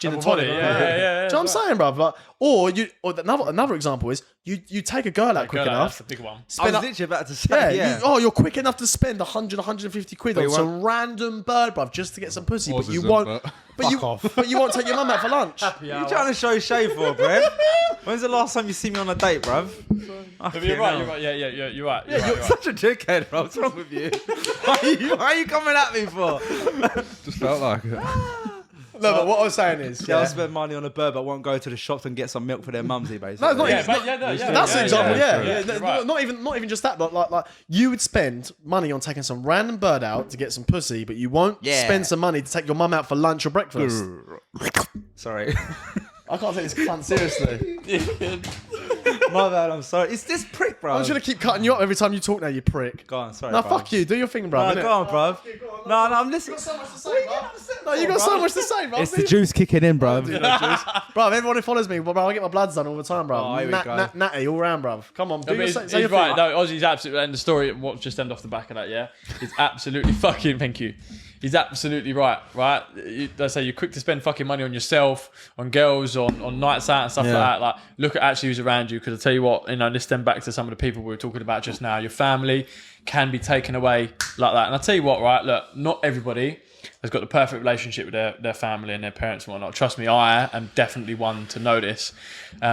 gin and tonic. Yeah. Do you know what I'm saying, bruv? Like, or another example is you take a girl out quick enough. That's a big one. I was literally about to say, you're quick enough to spend 150 quid on some random bird, bruv, just to get some pussy, but you won't. But you won't take your mum out for lunch. You're trying to show shade for, bruv. When's the last time you see me on a date, bruv? You're right. Yeah, you're right. You're such a dickhead, bro. What's wrong with you? Why are you coming at me for? Just felt like it. No, but what I was saying is, I'll spend money on a bird, but won't go to the shops and get some milk for their mumsy, basically. No, that's an example. Yeah. Not even just that, but like you would spend money on taking some random bird out to get some pussy, but you won't spend some money to take your mum out for lunch or breakfast. Sorry. I can't take this cunt seriously. My bad, I'm sorry. It's this prick, bro. I'm just gonna keep cutting you up every time you talk now, you prick. Go on, sorry. No, bro. fuck you. Do your thing, bro. No, go on, bro. No, I'm listening. You got so much to say, bro. No, you got so much to say, bro. It's the juice kicking in, bro. Bro, everyone who follows me, bro, I get my bloods done all the time, bro. Oh, here we go. Natty all round, bro. Come on, I mean, say he's your right. thing. No, Ozzy's absolutely. And the story, what just end off the back of that, yeah, is absolutely fucking. Thank you. He's absolutely right. Right? They say you're quick to spend fucking money on yourself, on girls, on nights out and stuff like that. Like, look at actually who's around you. Because I tell you what, let's stem back to some of the people we were talking about just now. Your family can be taken away like that. And I tell you what, right? Look, not everybody has got the perfect relationship with their family and their parents and whatnot. Trust me, I am definitely one to know this.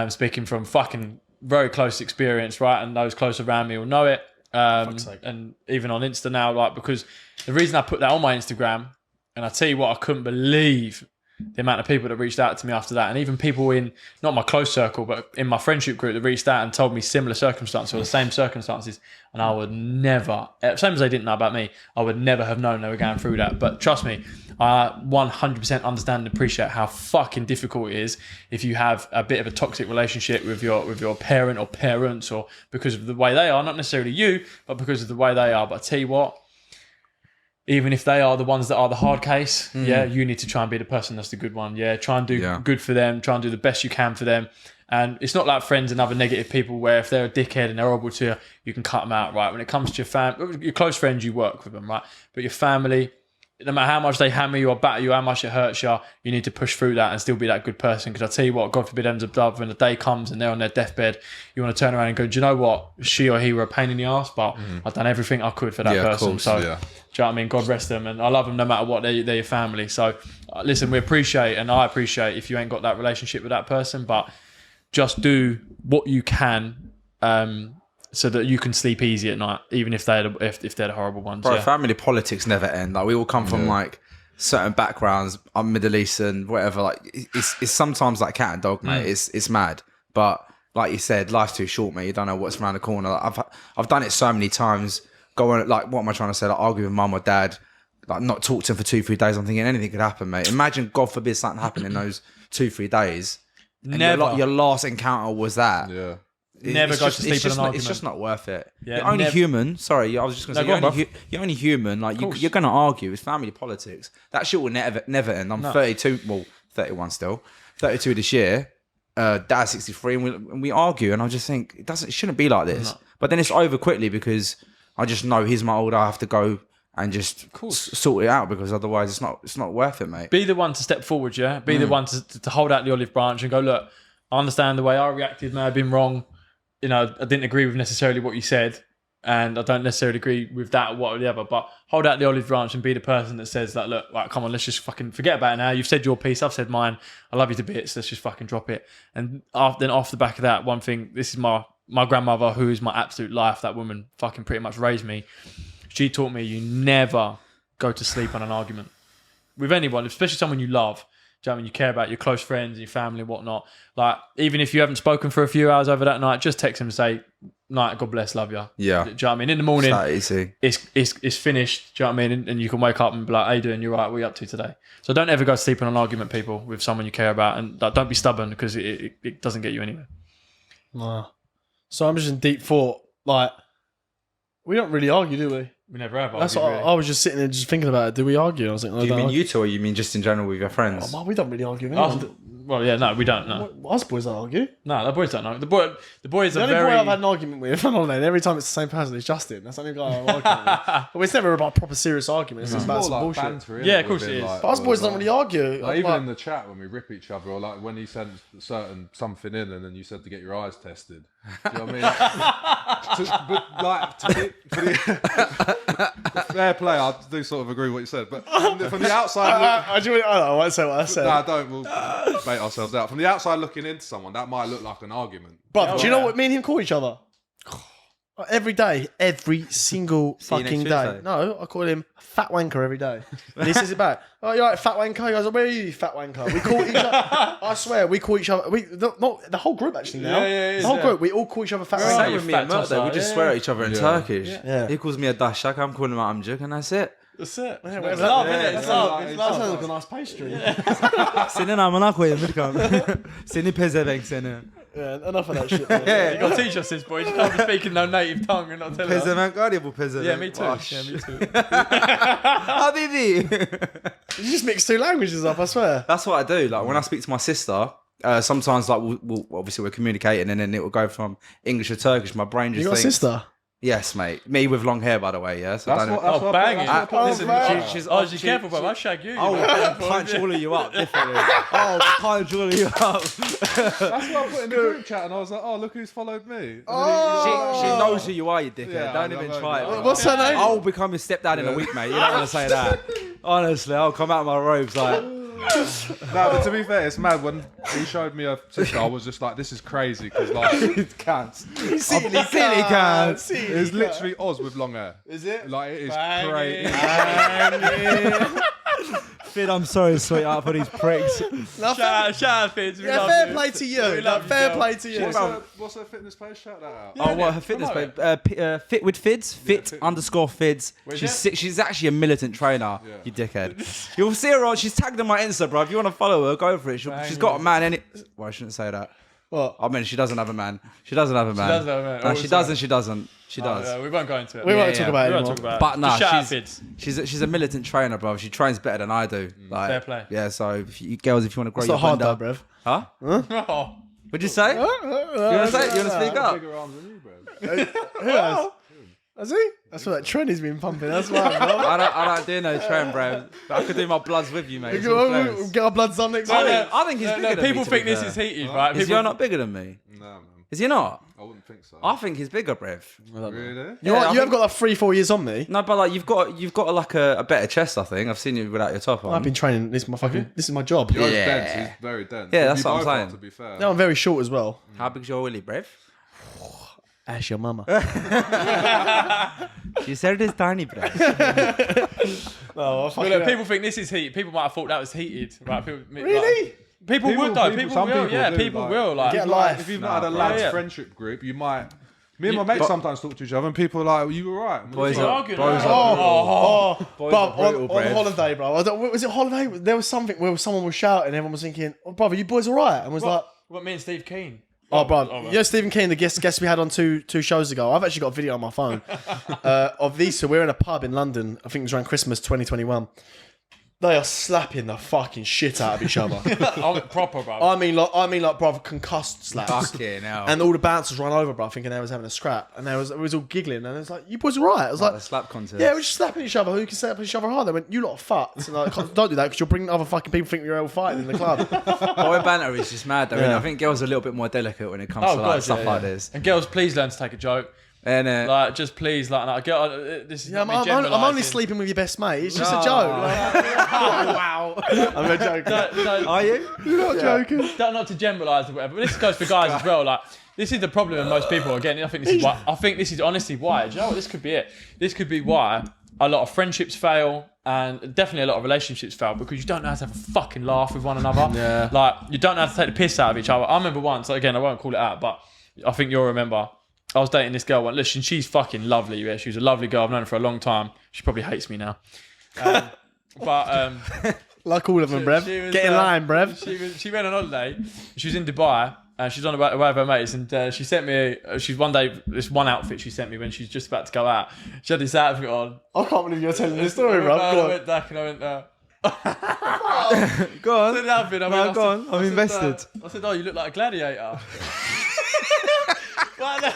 Speaking from fucking very close experience, right? And those close around me will know it. And even on Insta now, like, because the reason I put that on my Instagram, and I tell you what, I couldn't believe the amount of people that reached out to me after that, and even people in not my close circle, but in my friendship group that reached out and told me similar circumstances or the same circumstances, and I would never, same as they didn't know about me, I would never have known they were going through that. But trust me, I 100% understand and appreciate how fucking difficult it is if you have a bit of a toxic relationship with your parent or parents, or because of the way they are, not necessarily you, but because of the way they are. But I tell you what, even if they are the ones that are the hard case, you need to try and be the person that's the good one. Yeah, try and do good for them. Try and do the best you can for them. And it's not like friends and other negative people where if they're a dickhead and they're horrible to you, you can cut them out, right? When it comes to your close friends, you work with them, right? But your family, no matter how much they hammer you or batter you, how much it hurts you, you need to push through that and still be that good person. Because I tell you what, God forbid ends up dove, when the day comes and they're on their deathbed, you want to turn around and go, do you know what? She or he were a pain in the ass, but I've done everything I could for that person. Course, so, do you know what I mean? God rest them. And I love them no matter what, they're your family. So, listen, we appreciate, and I appreciate if you ain't got that relationship with that person, but just do what you can so that you can sleep easy at night, even if they're the horrible ones. Bro, family politics never end. Like, we all come from like certain backgrounds. I'm Middle Eastern, whatever. Like, it's sometimes like cat and dog, mate. It's mad. But like you said, life's too short, mate. You don't know what's around the corner. Like, I've done it so many times. Go on, like, what am I trying to say? Like, argue with mum or dad. Like, not talk to them for 2-3 days. I'm thinking anything could happen, mate. Imagine, God forbid, something happened in those 2-3 days. And Never. Your last encounter was that. Yeah. Never go to sleep in an argument. It's just not worth it. Yeah, you're only human. Sorry, I was just going to say, you're only human. Like, you're going to argue. It's family politics. That shit will never end. I'm 32, well, 31 still. 32 this year. Dad's 63, and we argue. And I just think it shouldn't be like this. No. But then it's over quickly because I just know he's my older. I have to go and just sort it out, because otherwise it's not worth it, mate. Be the one to step forward, yeah? Be the one to hold out the olive branch and go, look, I understand the way I reacted may have been wrong. I didn't agree with necessarily what you said, and I don't necessarily agree with that or whatever, but hold out the olive branch and be the person that says that, look, right, come on, let's just fucking forget about it now. You've said your piece, I've said mine. I love you to bits. Let's just fucking drop it. And then off the back of that, one thing, this is my grandmother, who is my absolute life. That woman fucking pretty much raised me. She taught me you never go to sleep on an argument with anyone, especially someone you love. Do you know what I mean? You care about your close friends and your family and whatnot. Like, even if you haven't spoken for a few hours over that night, just text him and say, night, God bless, love you. Yeah. Do you know what I mean? In the morning, it's that easy. It's finished. Do you know what I mean? And you can wake up and be like, how you doing? You're right. What are you up to today? So don't ever go to sleep on an argument, people, with someone you care about. And don't be stubborn, because it doesn't get you anywhere. Wow. So I'm just in deep thought. Like, we don't really argue, do we? We never have. That's what I was just sitting there just thinking about it. Do we argue? I was like, no, do you mean you two, or you mean just in general with your friends? Oh, we don't really argue. Well, yeah, no, we don't. No, us boys don't argue. No, the boys don't know. The boys the are only very. boy I've had an argument with on holiday, and every time it's the same person, it's Justin. That's the only guy I've argued with. But it's never about proper serious arguments. It's about some bullshit. Banter, yeah, of course it is. Like, but us boys don't really argue. Like, even in the chat when we rip each other, or like when he sent something in and then you said to get your eyes tested. Do you know what I mean? Fair play, I do sort of agree with what you said, but from the outside... I won't say what I said. No, don't. We'll bait ourselves out. From the outside looking into someone, that might look like an argument. But do you know what me and him call each other? Every day, every single fucking day. No, I call him fat wanker every day. And he says it back. Oh, you're right, fat wanker. He goes, where are you, fat wanker? We call each other. I swear, we call each other. Not the whole group actually now. Yeah, the whole group. We all call each other fat Same wanker. with me and Mert, though. We just swear at each other in Turkish. Yeah. He calls me a dashak, I'm calling him an amjuk, and that's it. That's it. It's love, isn't it? It's love. That sounds like a nice pastry. Senin amına koyayım Mirkan. Seni pezevenk seni. Yeah, enough of that shit. Man. You got to teach us this, boy. You can't be speaking no native tongue and not telling us. Peasant, guardiable peasant. Yeah, me too. Oh, Yeah, me too. Habibi. You just mix two languages up, I swear. That's what I do. Like when I speak to my sister, sometimes like we'll obviously we're communicating, and then it will go from English to Turkish. My brain just You got a thinks, sister? Yes, mate. Me with long hair, by the way. Yeah. So That's don't- what. That's Oh, what bang I it. put- that's what I put- she's Oh, she's careful, bro. I shag you. I'll punch all of you up, definitely. I'll punch all of you up. That's what I put in the group chat, and I was like, "Oh, look who's followed me." And She knows who you are, you dickhead. Yeah, Don't I even know, try yeah. it. What's her name? I'll become your stepdad in a week, mate. You don't want to say that. Honestly, I'll come out of my robes like. No, but to be fair, it's mad. When he showed me her sister, I was just like, "This is crazy," because like It counts. Silly cunt. it's literally Oz with long hair. Is it? Like it is Bang crazy. it. Finn, I'm sorry, sweetheart, for these pricks. Shout out, Fitz. We Yeah, love fair you. play to you. We love you, Fair girl. play to you. What's her fitness page? Shout that out. Oh, what her fitness page? Fit with Fids, fit_Fids. She's actually a militant trainer. Yeah. You dickhead. You'll see her on. She's tagged on my Insta, bro. If you want to follow her, go for it. She's got a man in it. Well, I shouldn't say that. What? I mean, she doesn't have a man. She doesn't have a man. doesn't have a man. No, Oh, she sorry. doesn't. She doesn't. She does. Yeah, we won't go into it. We won't Yeah, talk about We it won't anymore. talk about it. But no, Just shout out, Fitz. she's a militant trainer, bro. She trains better than I do. Like, Fair play. Yeah. So, if you, girls, if you want to grow It's your not hard though, bunda, bruv. huh? Oh, What'd you say? You want to say? You want to speak up? Bigger arms than you, bro. Who has? Has he? That's what that trend has been pumping. That's why, bro. I don't do no trend, bro. But I could do my bloods with you, mate. It's all We'll close. get our bloods on next week. I think he's bigger than me, people to be think this fair. is heated, right? Is People, you're not bigger than me? No, man. Is he not? I wouldn't think so. I think he's bigger, bruv. Really? You have got like 3-4 years on me. No, but like you've got like a better chest. I think I've seen you without your top on. I've been training. This is my job. Yours Yeah. dense. He's very dense. Yeah, that's You what I'm both are, saying. To be fair. Now I'm very short as well. How big's your willy, bruv? Ask your mama. She said it's tiny, bruv. Oh, But look, people think this is heated. People might have thought that was heated, right? People, Really? Like, people would though. People some will. people Yeah, do, people like- will. Like, Get a Like, life. if you've not had a lads yeah. friendship group, you might. Me and my mates sometimes talk to each other, and people are like, "You all right?" Boys You're are arguing, boys right? are Bruv, are brutal, on bruv. holiday, bro. Was it holiday? There was something where someone was shouting, and everyone was thinking, "Oh, brother, you boys all right?" And was like, What me and Steve Keane? "Oh, bro, man. you know Stephen King, the guest we had on two shows ago. I've actually got a video on my phone of these. So we're in a pub in London. I think it was around Christmas 2021. They are slapping the fucking shit out of each other. I'm proper, bro. I mean, like, bro, concussed slaps. Fucking hell. And all the bouncers run over, bro, thinking they was having a scrap, and it was all giggling, and it was like, "You boys all right?" I was Like like, the slap contest. "Yeah, we're just slapping each other. Who can slap each other hard?" They went, "You lot are fucked." And like, "Don't do that because you'll bring other fucking people think you're all fighting in the club." Boy banter is just mad though. Yeah. innit? I think girls are a little bit more delicate when it comes Oh, to like God, stuff yeah, like yeah. this. And girls, please learn to take a joke. And Like, just please, like, this is Yeah, not me I'm only generalising. sleeping with your best mate. It's just No. a joke. Wow. I'm a joke. are you? You're not joking. Not to generalise or whatever, but this goes for guys as well. Like, this is the problem with most people. Again, I think this is why. I think this is honestly why. Do you know what? This could be it. This could be why a lot of friendships fail, and definitely a lot of relationships fail because you don't know how to have a fucking laugh with one another. Yeah. Like, you don't know how to take the piss out of each other. I remember once. Again, I won't call it out, but I think you'll remember. I was dating this girl once. Listen, she's fucking lovely. Yeah, she was a lovely girl. I've known her for a long time. She probably hates me now. Like all of them, Brev. She was, Get in line, Brev. She went on holiday. She was in Dubai and she's on her way with her mates. And she sent me. She's one day this one outfit she sent me when she's just about to go out. She had this outfit on. I can't believe you're telling this story, bro. I went back and I went. Go on. Said outfit. I No, went, go I on. said- I'm I said, invested. I said, "Oh, you look like a gladiator." What the-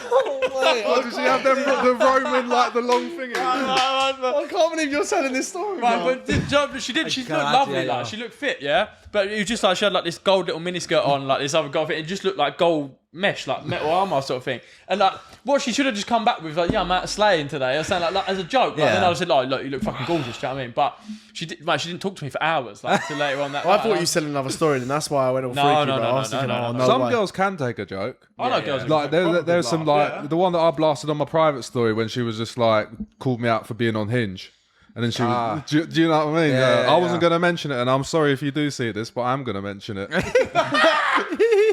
Oh, does she have them, the Roman, like the long thing? I can't believe you're telling this story, Right, bro. but she did. She looked gladiator. lovely. Like, she looked fit, yeah. But it was just like she had like this gold little miniskirt on, like this other gold fit. It just looked like gold mesh, like metal armor sort of thing. And like, what she should have just come back with, like, "Yeah, I'm out slaying today." I was saying like as a joke. Like, Yeah. Then I said, "Like, look, you look fucking gorgeous." Do you know what I mean? But she didn't talk to me for hours. Like, until later on that. I night. thought you were telling another story, and that's why I went all No, freaky, no, bro. no, I was no, thinking, no, oh, no. no Some way. girls can take a joke. I know girls. Like there's some like the one that I blasted on my private story when she was just like called me out for being on Hinge, and then she was. Do you know what I mean? Yeah, I wasn't yeah. gonna mention it, and I'm sorry if you do see this, but I'm gonna mention it.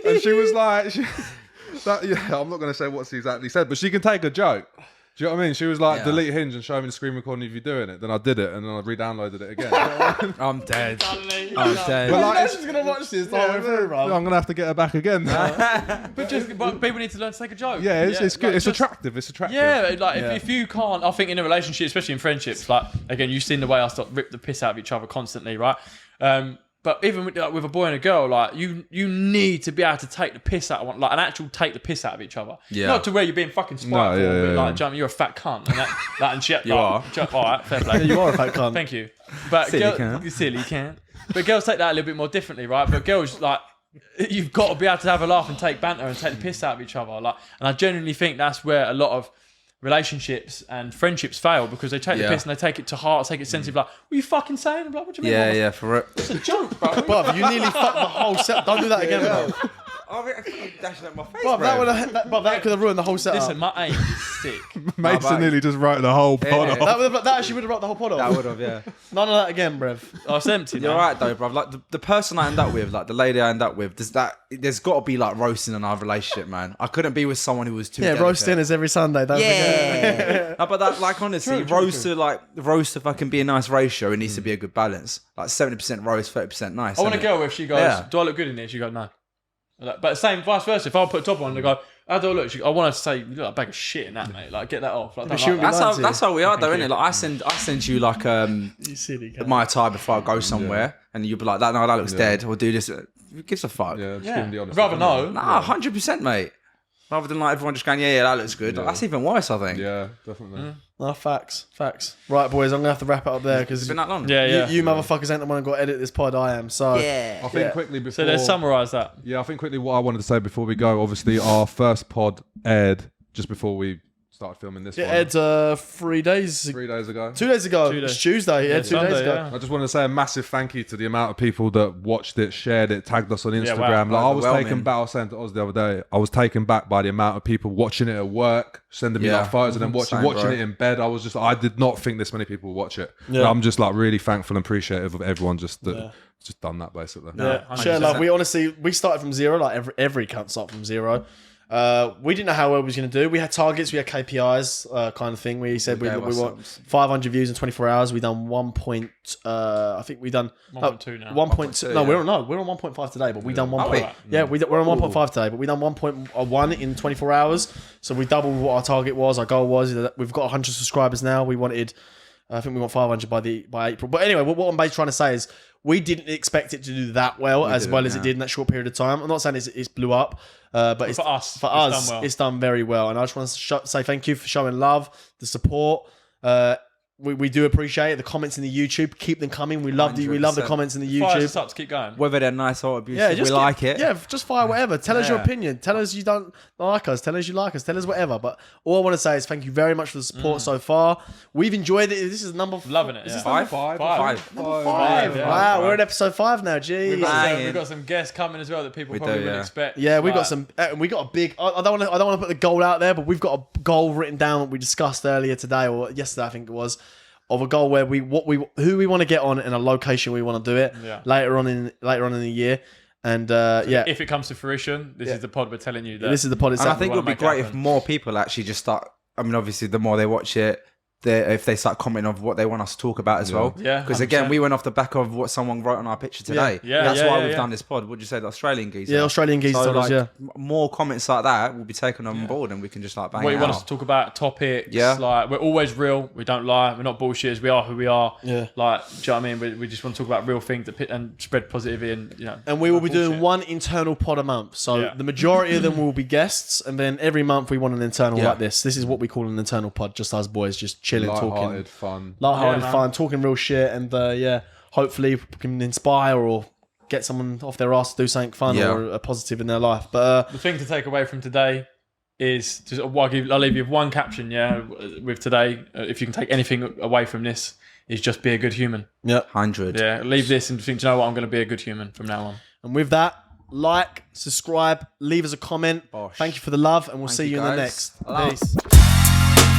And she was like, I'm not gonna say what she exactly said, but she can take a joke. Do you know what I mean? She was like, Yeah. delete Hinge and show me the screen recording of you doing it. Then I did it, and then I re-downloaded it again. I'm dead. Suddenly, I'm dead. But like, She's gonna watch this the whole way through, bro. I'm gonna have to get her back again. but people need to learn to take a joke. Yeah, it's good. like, It's just- attractive. It's attractive. Yeah, like if you can't, I think in a relationship, especially in friendships, like again, you've seen the way I start rip the piss out of each other constantly, right? But even with a boy and a girl, like you need to be able to take the piss out of one, like an actual take the piss out of each other. Yeah. Not to where you're being fucking spiteful, No, yeah, but yeah, like, Jump, you're a fat cunt, and that and shit. You are. All right, fair play. Yeah, you are a fat cunt. Thank you. But Silly cunt. you're silly, you can't. But girls take that a little bit more differently, right? But girls, like, you've got to be able to have a laugh and take banter and take the piss out of each other. Like, and I genuinely think that's where a lot of relationships and friendships fail because they take the piss and they take it to heart, take it sensitive. Like, what are you fucking saying? I'm like, what do you mean? Yeah, for it. It's a joke, bro. Bruv, you nearly fucked the whole set. Don't do that again, bro. Oh, I fucking dashed at my face, Bruv, that could have ruined the whole setup. Listen, my aim is sick. Mason nearly just wrote the whole pod Yeah. off. that actually would have brought the whole pod That off. would have, yeah. None of that again, bruv. Oh, it's empty You're now. right though, bruv. Like the person I end up with, like the lady I end up with, there's got to be like roasting in our relationship, man. I couldn't be with someone who was too. Yeah, delicate. roast dinners every Sunday. Don't forget. Yeah, no, but that, like, honestly, roast to fucking be a nice ratio. It needs to be a good balance. Like 70% roast, 30% nice. I want a innit? girl where she goes, Yeah. do I look good in this? She goes, no. Like, but same vice versa. If I put a top on, they go, how do I look? I want her to say, you look like a bag of shit in that, mate. Like, get that off. Like, don't she like wouldn't that. be lying to you. That's how we are, though, isn't it? Like I send you like You silly cunt. my attire before I go somewhere, and you'll be like, that looks dead. Or do this. Who gives a fuck? Yeah, just Yeah. give him the honest I'd rather opinion. know. Nah, 100%, mate. Rather than like everyone just going, yeah, that looks good. Like, that's even worse, I think. Yeah, definitely. No, facts. Right, boys, I'm going to have to wrap it up there because It's been that long. Yeah. you motherfuckers ain't the one who got to edit this pod, I am. So, Yeah. I think quickly before. So let's summarise that. Yeah, I think quickly what I wanted to say before we go. Obviously, our first pod aired just before we started filming this it one. aired 3 days, 3 days ago. 2 days ago. 2 days. It's Tuesday. Yeah, 2 days Sunday, ago. yeah. I just want to say a massive thank you to the amount of people that watched it, shared it, tagged us on Instagram. wow. Like, I was Overwhelming. taken back. I was saying to Oz the other day, I was taken back by the amount of people watching it at work, sending me Yeah. like photos, and then watching Same, bro. it in bed. I did not think this many people would watch it. Yeah. And I'm just like really thankful and appreciative of everyone just done that basically. Yeah, 100%. share love. We started from zero. Like every cunt started from zero. We didn't know how well we was going to do. We had targets, we had KPIs, kind of thing. We said we gave want ourselves. 500 views in 24 hours. We done 1 point. I think we done 1.2 now. 1.2. No, yeah. we're on 1.5 today, but we done 1. Oh, Point, right. yeah, we're on 1.5 today, but we done 1.1 in 24 hours. So we doubled what our target was. Our goal was we've got 100 subscribers now. We wanted. I think we want 500 by April. But anyway, what I'm basically trying to say is we didn't expect it to do that well as it did in that short period of time. I'm not saying it's blew up, but it's, for us, for it's us, done well. it's done very well. And I just want to say thank you for showing love, the support. We do appreciate it. The comments in the YouTube, keep them coming. We love the 100%. comments in the Fire YouTube. us up to keep going. Whether they're nice or abusive, Yeah, we just like it. Yeah, just fire whatever. Tell us your Yeah. opinion. Tell us you don't like us. Tell us you like us. Tell us whatever. But all I want to say is thank you very much for the support so far. We've enjoyed it. This is number Loving it, Is yeah. this number Five? Five. Number Five, five. yeah. Wow, we're at episode 5 now. Jeez. We've got some guests coming as well that people We probably do, wouldn't yeah. expect. Yeah, we got Like, some. We got a big. I don't want to put the goal out there, but we've got a goal written down that we discussed earlier today or yesterday, I think it was, of a goal where who we want to get on and a location we want to do it Yeah. later on in the year, and yeah, If it comes to fruition, this is the pod we're telling you that. this is the pod And I itself. think it would be make great happen. if more people actually just start. I mean, obviously, the more they watch it, if they start commenting on what they want us to talk about as well. Yeah, Because again, 100%. we went off the back of what someone wrote on our picture today. Yeah, That's yeah, why yeah, we've yeah. done this pod. Would you say the Australian geezer? Yeah, Australian geezer told us, yeah. More comments like that will be taken on board, and we can just like bang what it you want out. us to talk about, topics. Yeah. Like, we're always real. We don't lie. We're not bullshitters. We are who we are. Yeah. Like, do you know what I mean? We just want to talk about real things and spread positivity and, you know. And we will be doing bullshit. one internal pod a month. So Yeah. the majority of them will be guests, and then every month we want an internal Yeah. like this. This is what we call an internal pod, just us boys, just chilling, talking. Light-hearted fun. Lighthearted Yeah, man. fun, talking real shit, and yeah, hopefully we can inspire or get someone off their ass to do something fun Yeah. or a positive in their life. But The thing to take away from today is just I'll leave you with one caption, with today. If you can take anything away from this, is just be a good human. yeah, 100. Yeah, leave this and think, do you know what? I'm going to be a good human from now on. and with that, like, subscribe, leave us a comment. Bosh. Thank you for the love, and we'll Thank see you, you in the guys. next. Love. Peace.